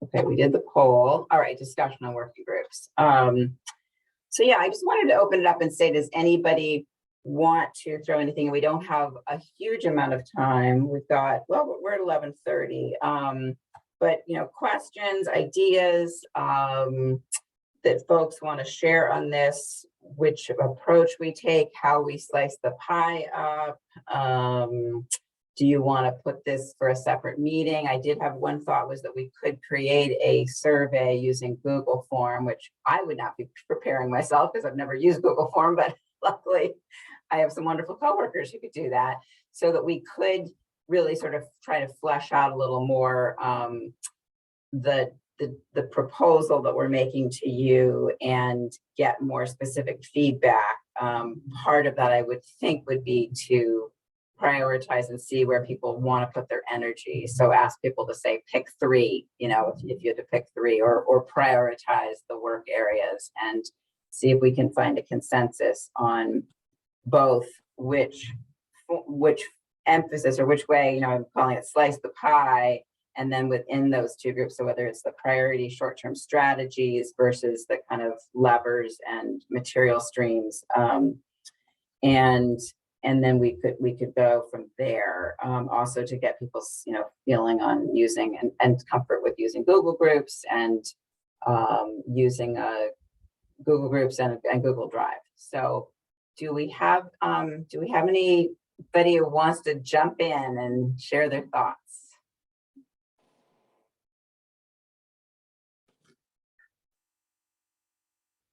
Okay, we did the poll. All right, discussion on working groups. So yeah, I just wanted to open it up and say, does anybody want to throw anything? We don't have a huge amount of time. We've got, well, we're at 11:30. But questions, ideas that folks want to share on this, which approach we take, how we slice the pie up. Do you want to put this for a separate meeting? I did have one thought, was that we could create a survey using Google form, which I would not be preparing myself because I've never used Google form, but luckily I have some wonderful coworkers who could do that, so that we could really sort of try to flesh out a little more the proposal that we're making to you and get more specific feedback. Part of that I would think would be to prioritize and see where people want to put their energy. So ask people to say, pick three, if you had to pick three, or prioritize the work areas, and see if we can find a consensus on both which emphasis, or which way, I'm calling it slice the pie, and then within those two groups, so whether it's the priority short-term strategies versus the kind of levers and material streams, and then we could go from there. Also to get people's feeling on using and comfort with using Google Groups, and using Google Groups and Google Drive. So do we have anybody who wants to jump in and share their thoughts?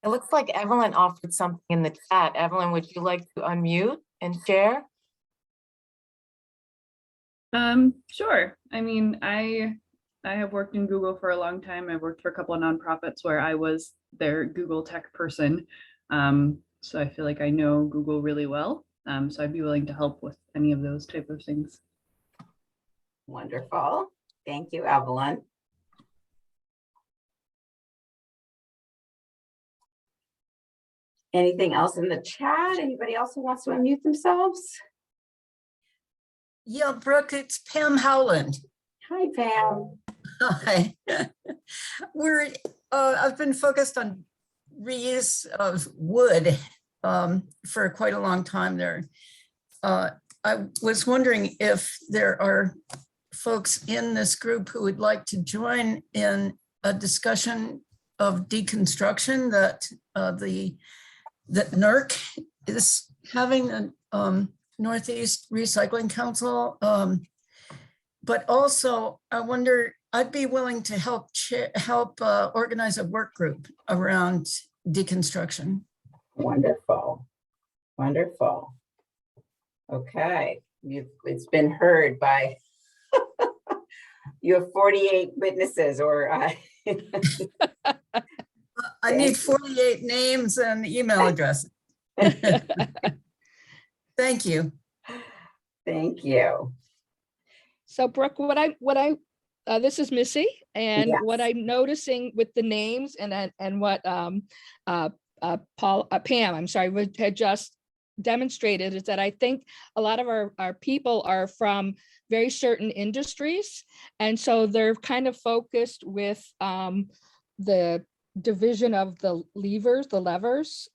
It looks like Evelyn offered something in the chat. Evelyn, would you like to unmute and share? Sure. I mean, I have worked in Google for a long time. I've worked for a couple of nonprofits where I was their Google tech person. So I feel like I know Google really well. So I'd be willing to help with any of those type of things. Wonderful. Thank you, Evelyn. Anything else in the chat? Anybody else who wants to unmute themselves? Yeah, Brooke, it's Pam Howland. Hi, Pam. Hi. I've been focused on reuse of wood for quite a long time there. I was wondering if there are folks in this group who would like to join in a discussion of deconstruction that that NERC is having, a Northeast Recycling Council. But also, I wonder, I'd be willing to help organize a work group around deconstruction. Wonderful. Wonderful. Okay, it's been heard by, you have 48 witnesses, or I need 48 names and email addresses. Thank you. Thank you. So Brooke, this is Missy, and Yes. what I'm noticing with the names and what Pam, I'm sorry, had just demonstrated is that I think a lot of our people are from very certain industries, and so they're kind of focused with the division of the levers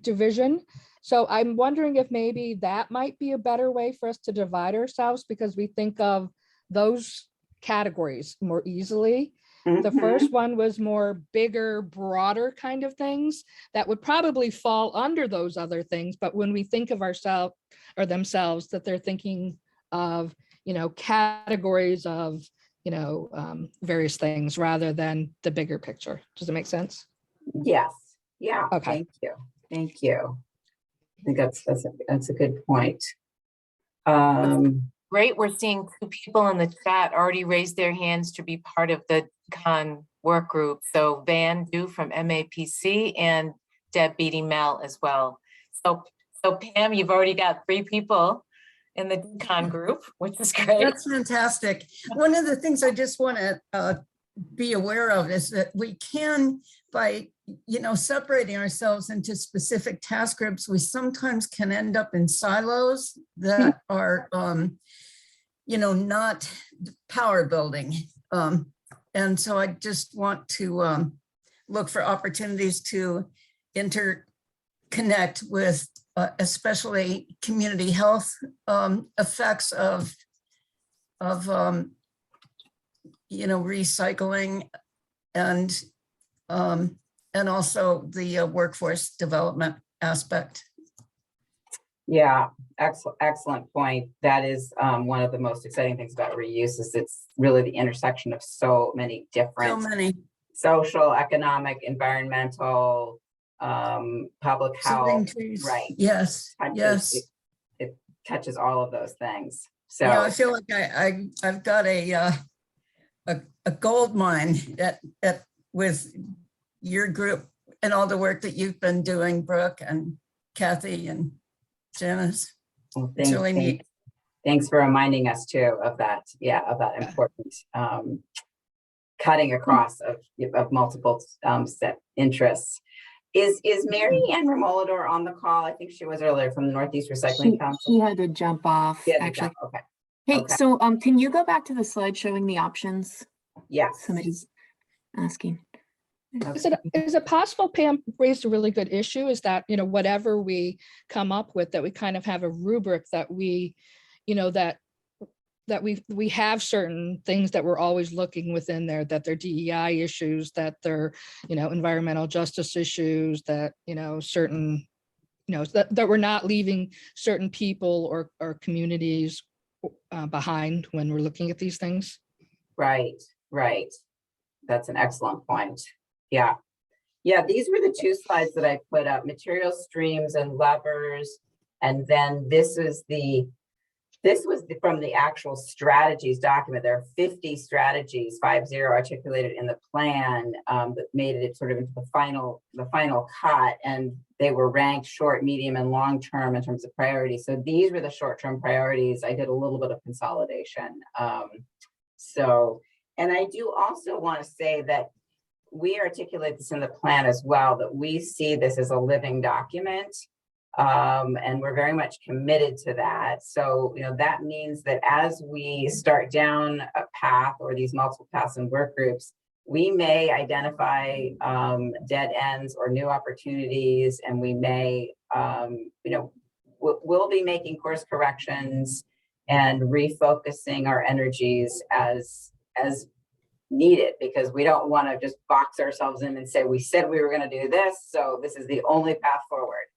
division. So I'm wondering if maybe that might be a better way for us to divide ourselves, because we think of those categories more easily. The Mhm. first one was more bigger, broader kind of things that would probably fall under those other things. But when we think of ourselves or themselves, that they're thinking of, categories of, various things rather than the bigger picture. Does it make sense? Yes. Yeah. Okay. Thank you. Thank you. I think that's a good point. Great, we're seeing 2 people in the chat already raise their hands to be part of the con work group. So Van Du from MAPC and Deb Beatty Mel as well. So Pam, you've already got 3 people in the con group, which is great. That's fantastic. One of the things I just want to be aware of is that we can, by separating ourselves into specific task groups, we sometimes can end up in silos that are not power building. And so I just want to look for opportunities to interconnect with especially community health effects of recycling and also the workforce development aspect. Yeah, excellent point. That is one of the most exciting things about reuse is it's really the intersection of so many different social, economic, environmental, public health, right? Yes, yes. It touches all of those things. So yeah, I feel like I've got a gold mine with your group and all the work that you've been doing, Brooke and Kathy and Janice. well, It's really neat. Thanks for reminding us too of that. Yeah, of that important cutting across of multiple set interests. Is Mary Ann Remolidor on the call? I think she was earlier from the Northeast Recycling Council. She had to jump off, actually. Okay. Hey, Okay. so can you go back to the slide showing the options? Yes. Somebody's asking. Is it possible, Pam raised a really good issue, is that, whatever we come up with, that we kind of have a rubric that we, that we have certain things that we're always looking within there, that they're DEI issues, that they're, environmental justice issues, that, certain, that we're not leaving certain people or communities behind when we're looking at these things. Right. That's an excellent point. Yeah, these were the 2 slides that I put up, material streams and levers. And then this was from the actual strategies document. There are 50 strategies, 50 articulated in the plan that made it sort of into the final cut. And they were ranked short, medium, and long term in terms of priorities. So these were the short-term priorities. I did a little bit of consolidation. And I do also want to say that we articulate this in the plan as well, that we see this as a living document. And we're very much committed to that. So, that means that as we start down a path or these multiple paths and work groups, we may identify dead ends or new opportunities, and we may, we'll be making course corrections and refocusing our energies as needed, because we don't want to just box ourselves in and say, we said we were going to do this, so this is the only path forward.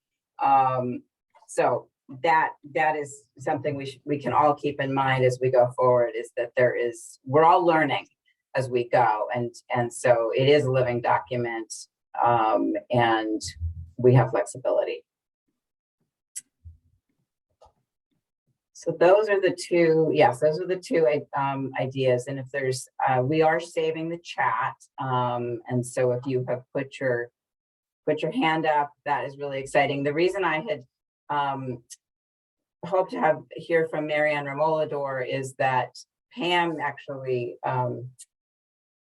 So that is something we can all keep in mind as we go forward, is that we're all learning as we go, and so it is a living document, and we have flexibility. So those are the 2, yes, those are the 2 ideas. And if there's, we are saving the chat. And so if you have put your hand up, that is really exciting. The reason I had hoped to hear from Mary Ann Remolidor is that Pam actually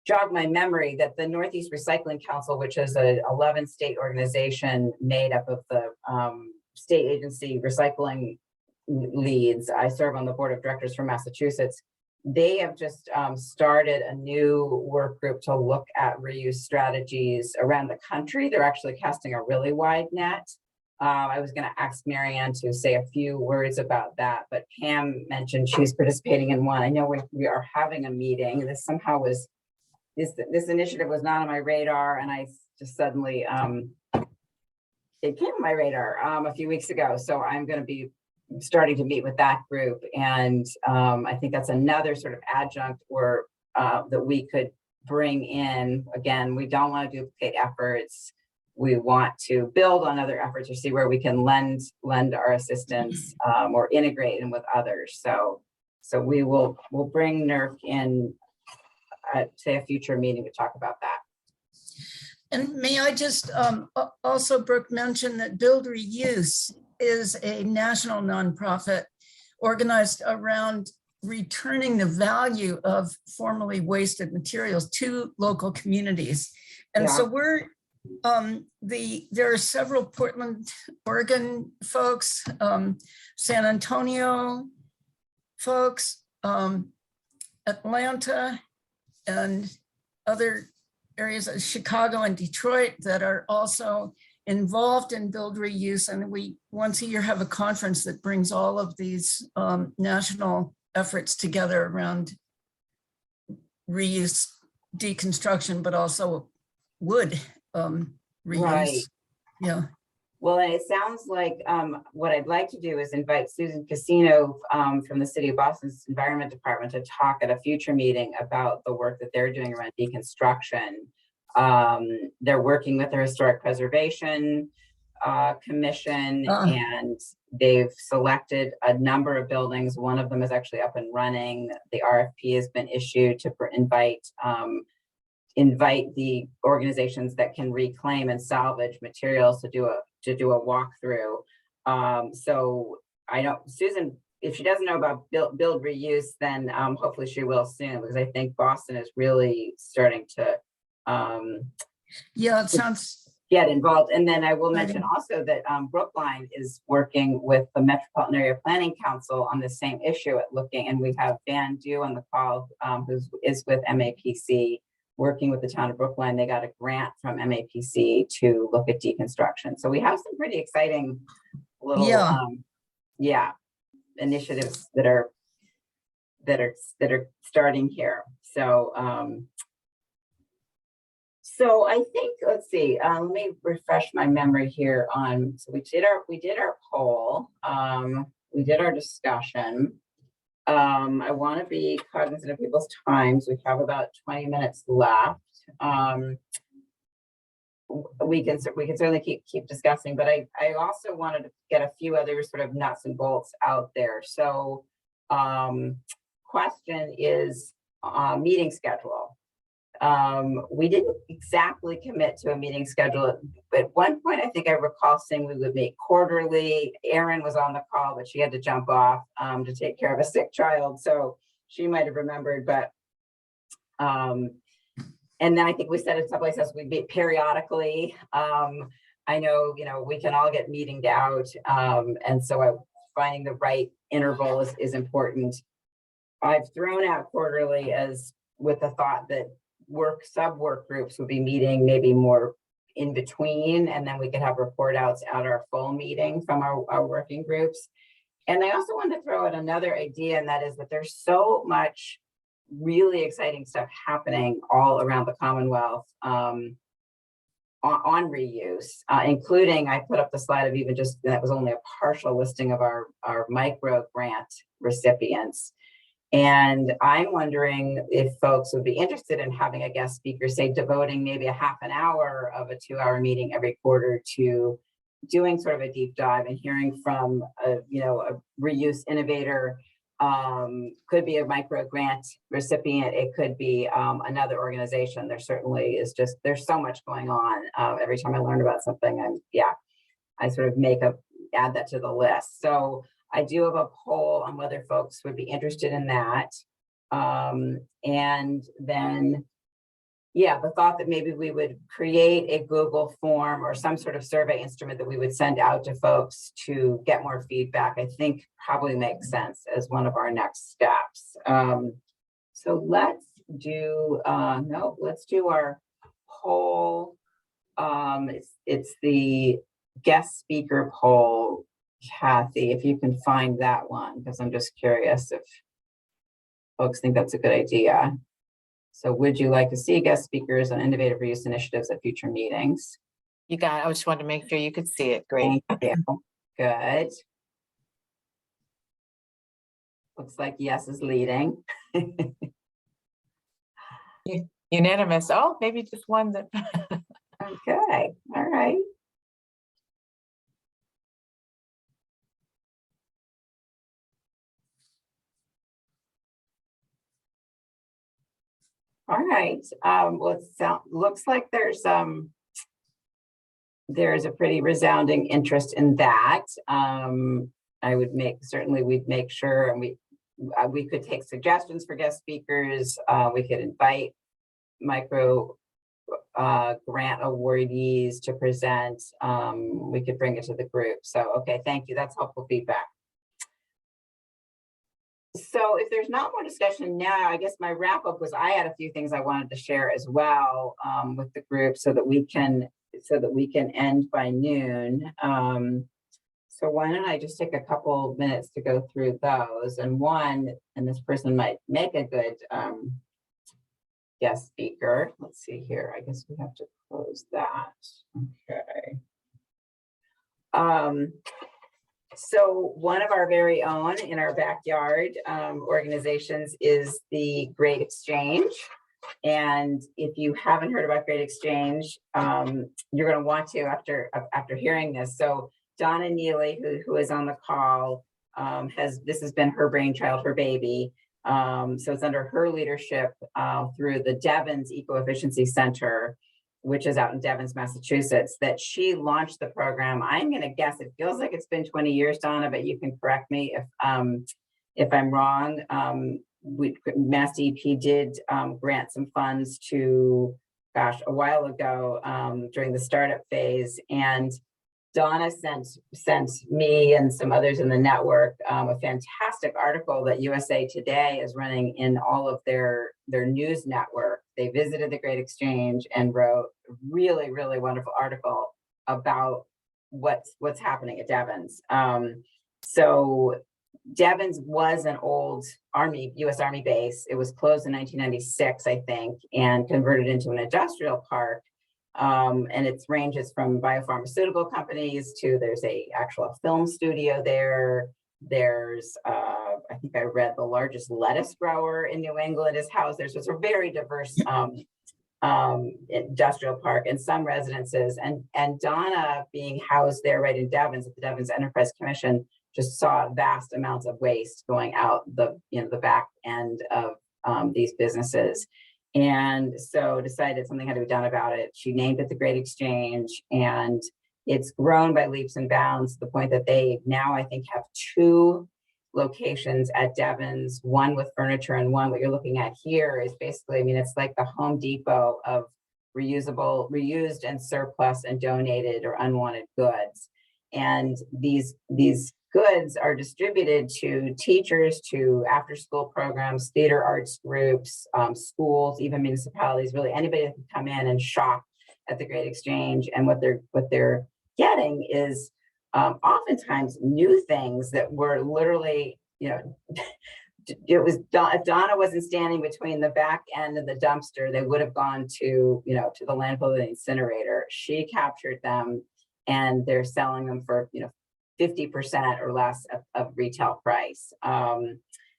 jogged my memory that the Northeast Recycling Council, which is an 11 state organization made up of the state agency recycling leads. I serve on the board of directors for Massachusetts. They have just started a new work group to look at reuse strategies around the country. They're actually casting a really wide net. I was going to ask Mary Ann to say a few words about that, but Pam mentioned she's participating in one. I know we are having a meeting. This somehow was this initiative was not on my radar, and I just suddenly it came on my radar a few weeks ago. So I'm going to be starting to meet with that group, and I think that's another sort of adjunct or that we could bring in. Again, we don't want to duplicate efforts. We want to build on other efforts or see where we can lend our assistance or integrate in with others. So we'll bring NERC in at, say, a future meeting to talk about that. And may I just also, Brooke, mention that Build Reuse is a national nonprofit organized around returning the value of formerly wasted materials to local communities. And so we're, there are several Portland, Oregon folks, San Antonio folks, Atlanta, and other areas of Chicago and Detroit that are also involved in Build Reuse. And we once a year have a conference that brings all of these national efforts together around reuse, deconstruction, but also wood reuse. Right. Yeah. Well, and it sounds like what I'd like to do is invite Susan Casino from the City of Boston's Environment Department to talk at a future meeting about the work that they're doing around deconstruction. They're working with the Historic Preservation Commission, and they've selected a number of buildings. One of them is actually up and running. The RFP has been issued to invite the organizations that can reclaim and salvage materials to do a walkthrough. So I don't, Susan, if she doesn't know about build reuse, then hopefully she will soon, because I think Boston is really starting to yeah, it sounds get involved. And then I will mention also that Brookline is working with the Metropolitan Area Planning Council on the same issue at looking, and we have Van Dew on the call, who is with MAPC, working with the town of Brookline. They got a grant from MAPC to look at deconstruction. So we have some pretty exciting little initiatives that are starting here. So so I think, let's see, let me refresh my memory here on, so we did our poll, we did our discussion. I want to be cognizant of people's times. We have about 20 minutes left. We can certainly keep discussing, but I also wanted to get a few other sort of nuts and bolts out there. So question is meeting schedule. We didn't exactly commit to a meeting schedule. At one point, I think I recall saying we would meet quarterly. Erin was on the call, but she had to jump off to take care of a sick child. So she might have remembered, but, and then I think we said at some places we meet periodically. I know, we can all get meetinged out. And so finding the right interval is important. I've thrown out quarterly as with the thought that sub-work groups would be meeting maybe more in between, and then we could have report outs at our full meeting from our working groups. And I also want to throw out another idea, and that is that there's so much really exciting stuff happening all around the Commonwealth on reuse, including, I put up the slide of even just, that was only a partial listing of our MicroGrant recipients. And I'm wondering if folks would be interested in having a guest speaker, say devoting maybe a half an hour of a 2-hour meeting every quarter to doing sort of a deep dive and hearing from a reuse innovator. Could be a MicroGrant recipient. It could be another organization. There certainly is there's so much going on. Every time I learn about something, I sort of add that to the list. So I do have a poll on whether folks would be interested in that. And then, the thought that maybe we would create a Google form or some sort of survey instrument that we would send out to folks to get more feedback, I think probably makes sense as one of our next steps. So let's do, let's do our poll. It's the guest speaker poll. Kathy, if you can find that one, because I'm just curious if folks think that's a good idea. So would you like to see guest speakers on innovative reuse initiatives at future meetings? You got it. I just wanted to make sure you could see it. Great. Thank you. Good. Looks like yes is leading. Unanimous. Oh, maybe just one that. Okay, all right. All right, well, looks like there's a pretty resounding interest in that. I would certainly we'd make sure, and we could take suggestions for guest speakers. We could invite MicroGrant awardees to present. We could bring it to the group. So, okay, thank you. That's helpful feedback. So if there's not more discussion now, I guess my wrap up was I had a few things I wanted to share as well with the group so that we can end by noon. So why don't I just take a couple minutes to go through those, and this person might make a good guest speaker. Let's see here. I guess we have to close that. Okay. So one of our very own in our backyard organizations is the Great Exchange. And if you haven't heard about Great Exchange, you're going to want to after hearing this. So Donna Neely, who is on the call, this has been her brainchild, her baby. So it's under her leadership through the Devens Eco-Efficiency Center, which is out in Devens, Massachusetts, that she launched the program. I'm going to guess it feels like it's been 20 years, Donna, but you can correct me if I'm wrong. MassDEP did grant some funds to, a while ago during the startup phase, and Donna sent me and some others in the network a fantastic article that USA Today is running in all of their news network. They visited the Great Exchange and wrote a really, really wonderful article about what's happening at Devens. So Devens was an old U.S. Army base. It was closed in 1996, I think, and converted into an industrial park. And it ranges from biopharmaceutical companies to there's a actual film studio there. There's, I think I read the largest lettuce grower in New England is housed there. So it's a very diverse industrial park and some residences. And Donna being housed there right in Devens at the Devens Enterprise Commission just saw vast amounts of waste going out the back end of these businesses. And so decided something had to be done about it. She named it the Great Exchange, and it's grown by leaps and bounds to the point that they now, I think, have 2 locations at Devens, one with furniture and one, what you're looking at here is basically, I mean, it's like the Home Depot of reused and surplus and donated or unwanted goods. And these goods are distributed to teachers, to after-school programs, theater arts groups, schools, even municipalities, really anybody that can come in and shop at the Great Exchange. And what they're getting is oftentimes new things that were literally, it was, if Donna wasn't standing between the back end of the dumpster, they would have gone to the landfill and incinerator. She captured them, and they're selling them for 50% or less of retail price.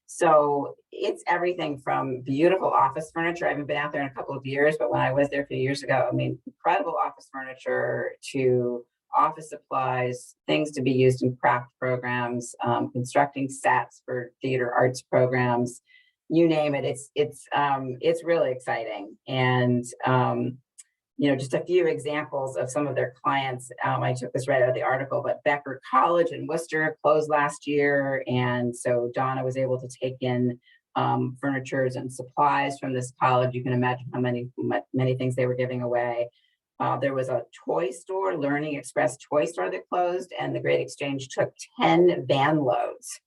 So it's everything from beautiful office furniture. I haven't been out there in a couple of years, but when I was there a few years ago, I mean, incredible office furniture to office supplies, things to be used in craft programs, constructing sets for theater arts programs, you name it. It's really exciting. And just a few examples of some of their clients. I took this right out of the article, but Becker College in Worcester closed last year. And so Donna was able to take in furnitures and supplies from this college. You can imagine how many things they were giving away. There was a toy store, Learning Express toy store that closed, and the Great Exchange took 10 van loads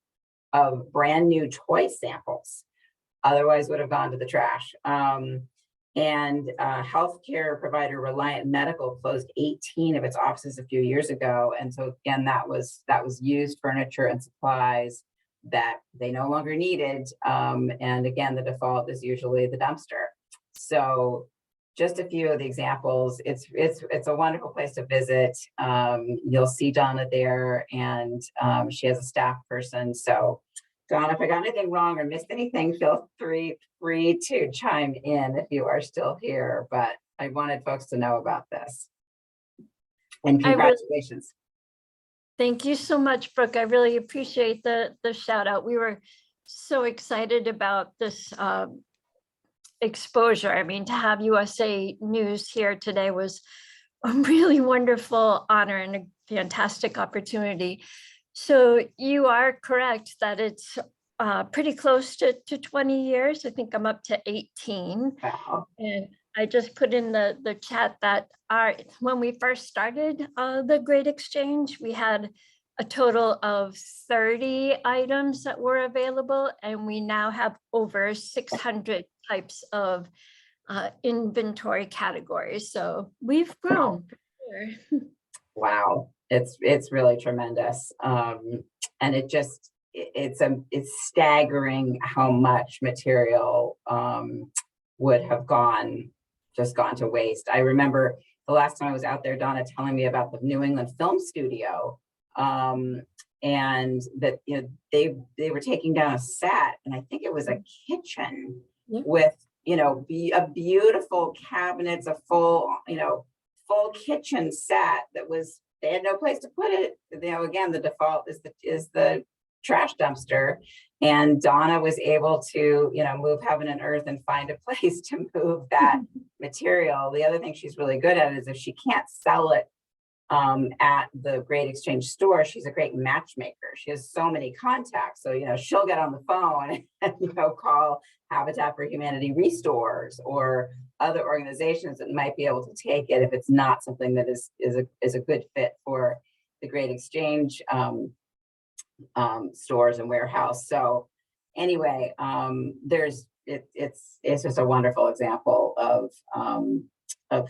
of brand new toy samples. Otherwise would have gone to the trash. And healthcare provider Reliant Medical closed 18 of its offices a few years ago. And so again, that was used furniture and supplies that they no longer needed. And again, the default is usually the dumpster. So just a few of the examples. It's a wonderful place to visit. You'll see Donna there, and she has a staff person. So Donna, if I got anything wrong or missed anything, feel free to chime in if you are still here. But I wanted folks to know about this. And congratulations. Thank you so much, Brooke. I really appreciate the shout out. We were so excited about this exposure. I mean, to have USA News here today was a really wonderful honor and a fantastic opportunity. So you are correct that it's pretty close to 20 years. I think I'm up to 18. Wow. And I just put in the chat that when we first started the Great Exchange, we had a total of 30 items that were available, and we now have over 600 types of inventory categories. So we've grown. Wow. Wow, it's really tremendous, and it's staggering how much material would have gone to waste. I remember the last time I was out there, Donna telling me about the New England Film Studio, and that they were taking down a set, and I think it was a kitchen with a beautiful cabinets, a full kitchen set that they had no place to put it. Again, the default is the trash dumpster, and Donna was able to move heaven and earth and find a place to move that material. The other thing she's really good at is if she can't sell it at the Great Exchange store, she's a great matchmaker. She has so many contacts, so she'll get on the phone and call Habitat for Humanity restores or other organizations that might be able to take it if it's not something that is a good fit for the Great Exchange stores and warehouse. So anyway, it's just a wonderful example of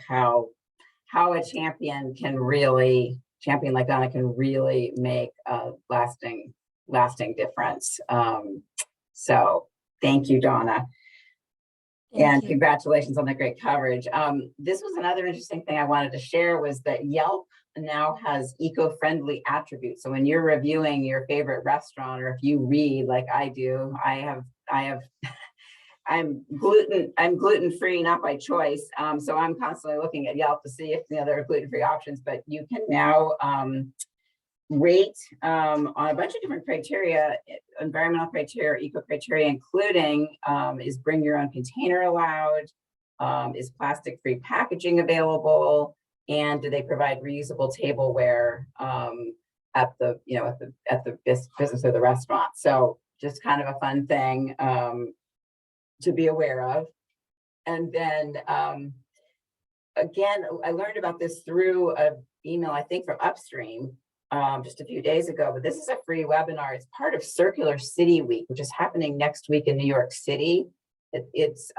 how a champion like Donna can really make a lasting difference. So thank you, Donna. And congratulations on the great coverage. This was another interesting thing I wanted to share, was that Yelp now has eco-friendly attributes. So when you're reviewing your favorite restaurant, or if you read like I do, I'm gluten-free, not by choice. So I'm constantly looking at Yelp to see if there are gluten-free options, but you can now rate on a bunch of different criteria, environmental criteria, eco criteria, including is bring your own container allowed, is plastic-free packaging available, and do they provide reusable tableware at the business or the restaurant. So just kind of a fun thing to be aware of. And then again, I learned about this through an email, I think from Upstream, just a few days ago, but this is a free webinar. It's part of Circular City Week, which is happening next week in New York City. This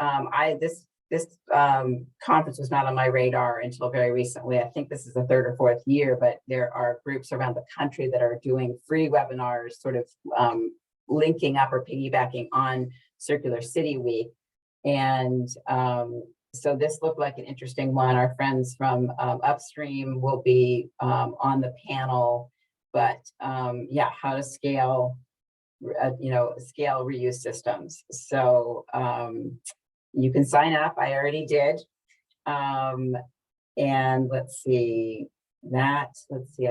conference was not on my radar until very recently. I think this is the third or fourth year, but there are groups around the country that are doing free webinars, sort of linking up or piggybacking on Circular City Week. And so this looked like an interesting one. Our friends from Upstream will be on the panel, but yeah, how to scale, scale reuse systems. So you can sign up. I already did. And let's see, I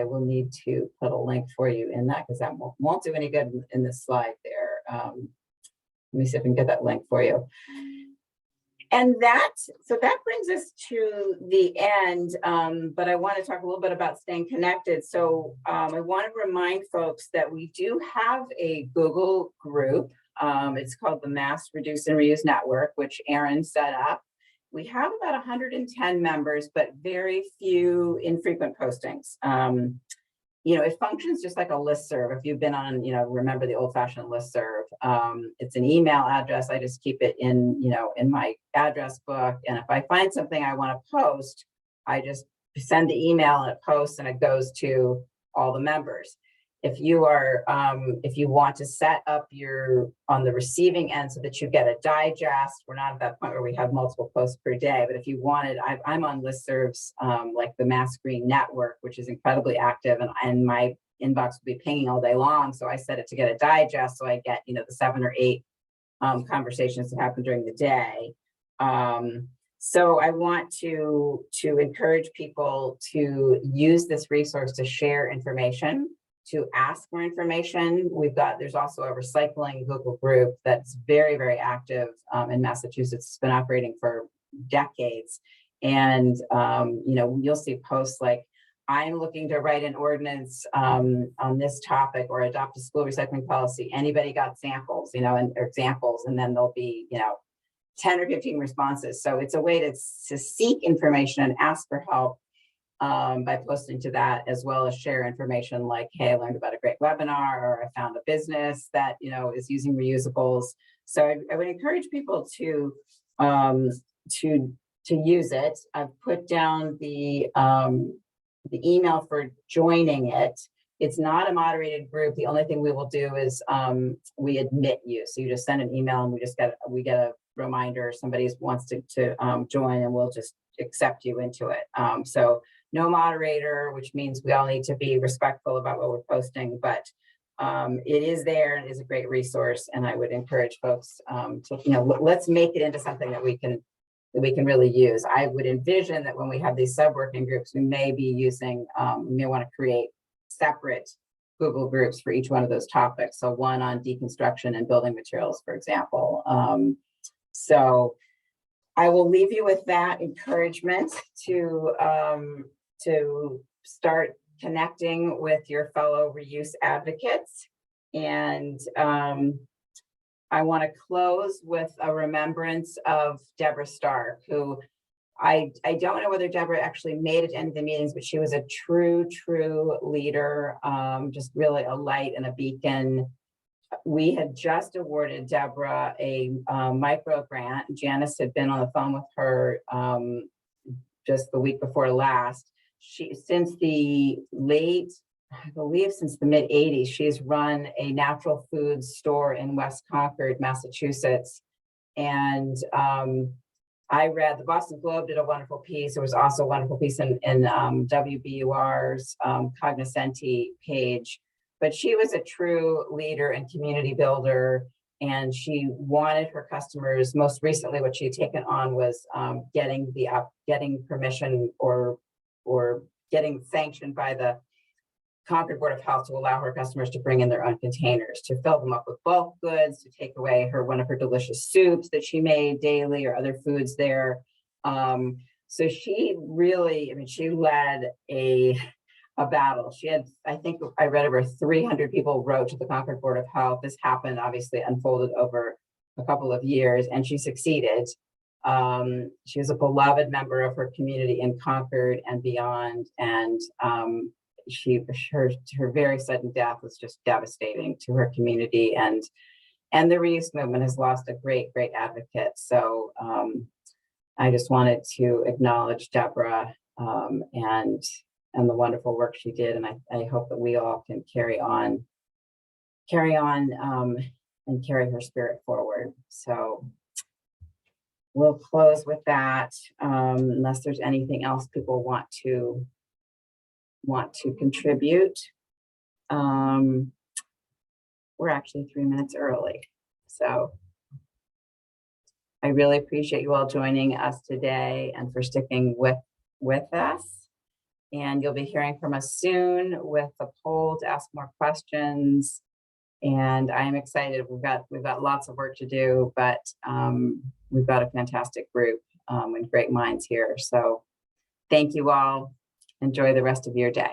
will need to put a link for you in that, because that won't do any good in this slide there. Let me see if I can get that link for you. And so that brings us to the end, but I want to talk a little bit about staying connected. So I want to remind folks that we do have a Google group. It's called the Mass Reduce and Reuse Network, which Aaron set up. We have about 110 members, but very few infrequent postings. It functions just like a listserv. If you've been on, remember the old-fashioned listserv. It's an email address. I just keep it in my address book. And if I find something I want to post, I just send the email and it posts and it goes to all the members. if you are, if you want to set up your, on the receiving end so that you get a digest, we're not at that point where we have multiple posts per day, but if you wanted, I'm on listservs like the MassGrant Network, which is incredibly active, and my inbox will be pinging all day long. So I set it to get a digest, so I get, you know, the 7 or 8 conversations that happen during the day. So I want to encourage people to use this resource to share information, to ask for information. There's also a recycling Google group that's very, very active in Massachusetts. It's been operating for decades. And, you know, you'll see posts like, I'm looking to write an ordinance on this topic or adopt a school recycling policy. Anybody got samples, you know, or examples, and then there'll be, you know, 10 or 15 responses. So it's a way to seek information and ask for help by posting to that, as well as share information like, hey, I learned about a great webinar, or I found a business that, you know, is using reusables. So I would encourage people to use it. I've put down the email for joining it. It's not a moderated group. The only thing we will do is we admit you. So you just send an email and we get a reminder somebody wants to join, and we'll just accept you into it. So no moderator, which means we all need to be respectful about what we're posting, but it is there and is a great resource. And I would encourage folks to, you know, let's make it into something that we can really use. I would envision that when we have these sub-working groups, we may be using, we may want to create separate Google groups for each one of those topics. So one on deconstruction and building materials, for example. So I will leave you with that encouragement to start connecting with your fellow reuse advocates. And I want to close with a remembrance of Deborah Stark, who I don't know whether Deborah actually made it to any of the meetings, but she was a true leader, just really a light and a beacon. We had just awarded Deborah a micro grant. Janice had been on the phone with her just the week before last. Since the late, I believe since the mid 80s, she's run a natural foods store in West Concord, Massachusetts. And I read, the Boston Globe did a wonderful piece. There was also a wonderful piece in WBUR's Cognoscenti page, but she was a true leader and community builder. And she wanted her customers, most recently what she had taken on was getting permission or getting sanctioned by the Concord Board of Health to allow her customers to bring in their own containers, to fill them up with bulk goods, to take away one of her delicious soups that she made daily or other foods there. So she really, I mean, she led a battle. She had, I think I read over 300 people wrote to the Concord Board of Health. This happened, obviously unfolded over a couple of years, and she succeeded. She was a beloved member of her community in Concord and beyond. And her very sudden death was just devastating to her community, and the reuse movement has lost a great advocate. So I just wanted to acknowledge Deborah and the wonderful work she did, and I hope that we all can carry on and carry her spirit forward. So we'll close with that, unless there's anything else people want to contribute. We're actually 3 minutes early. So I really appreciate you all joining us today and for sticking with us. And you'll be hearing from us soon with the poll to ask more questions. And I am excited. We've got lots of work to do, but we've got a fantastic group and great minds here. So thank you all. Enjoy the rest of your day.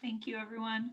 Thank you, everyone.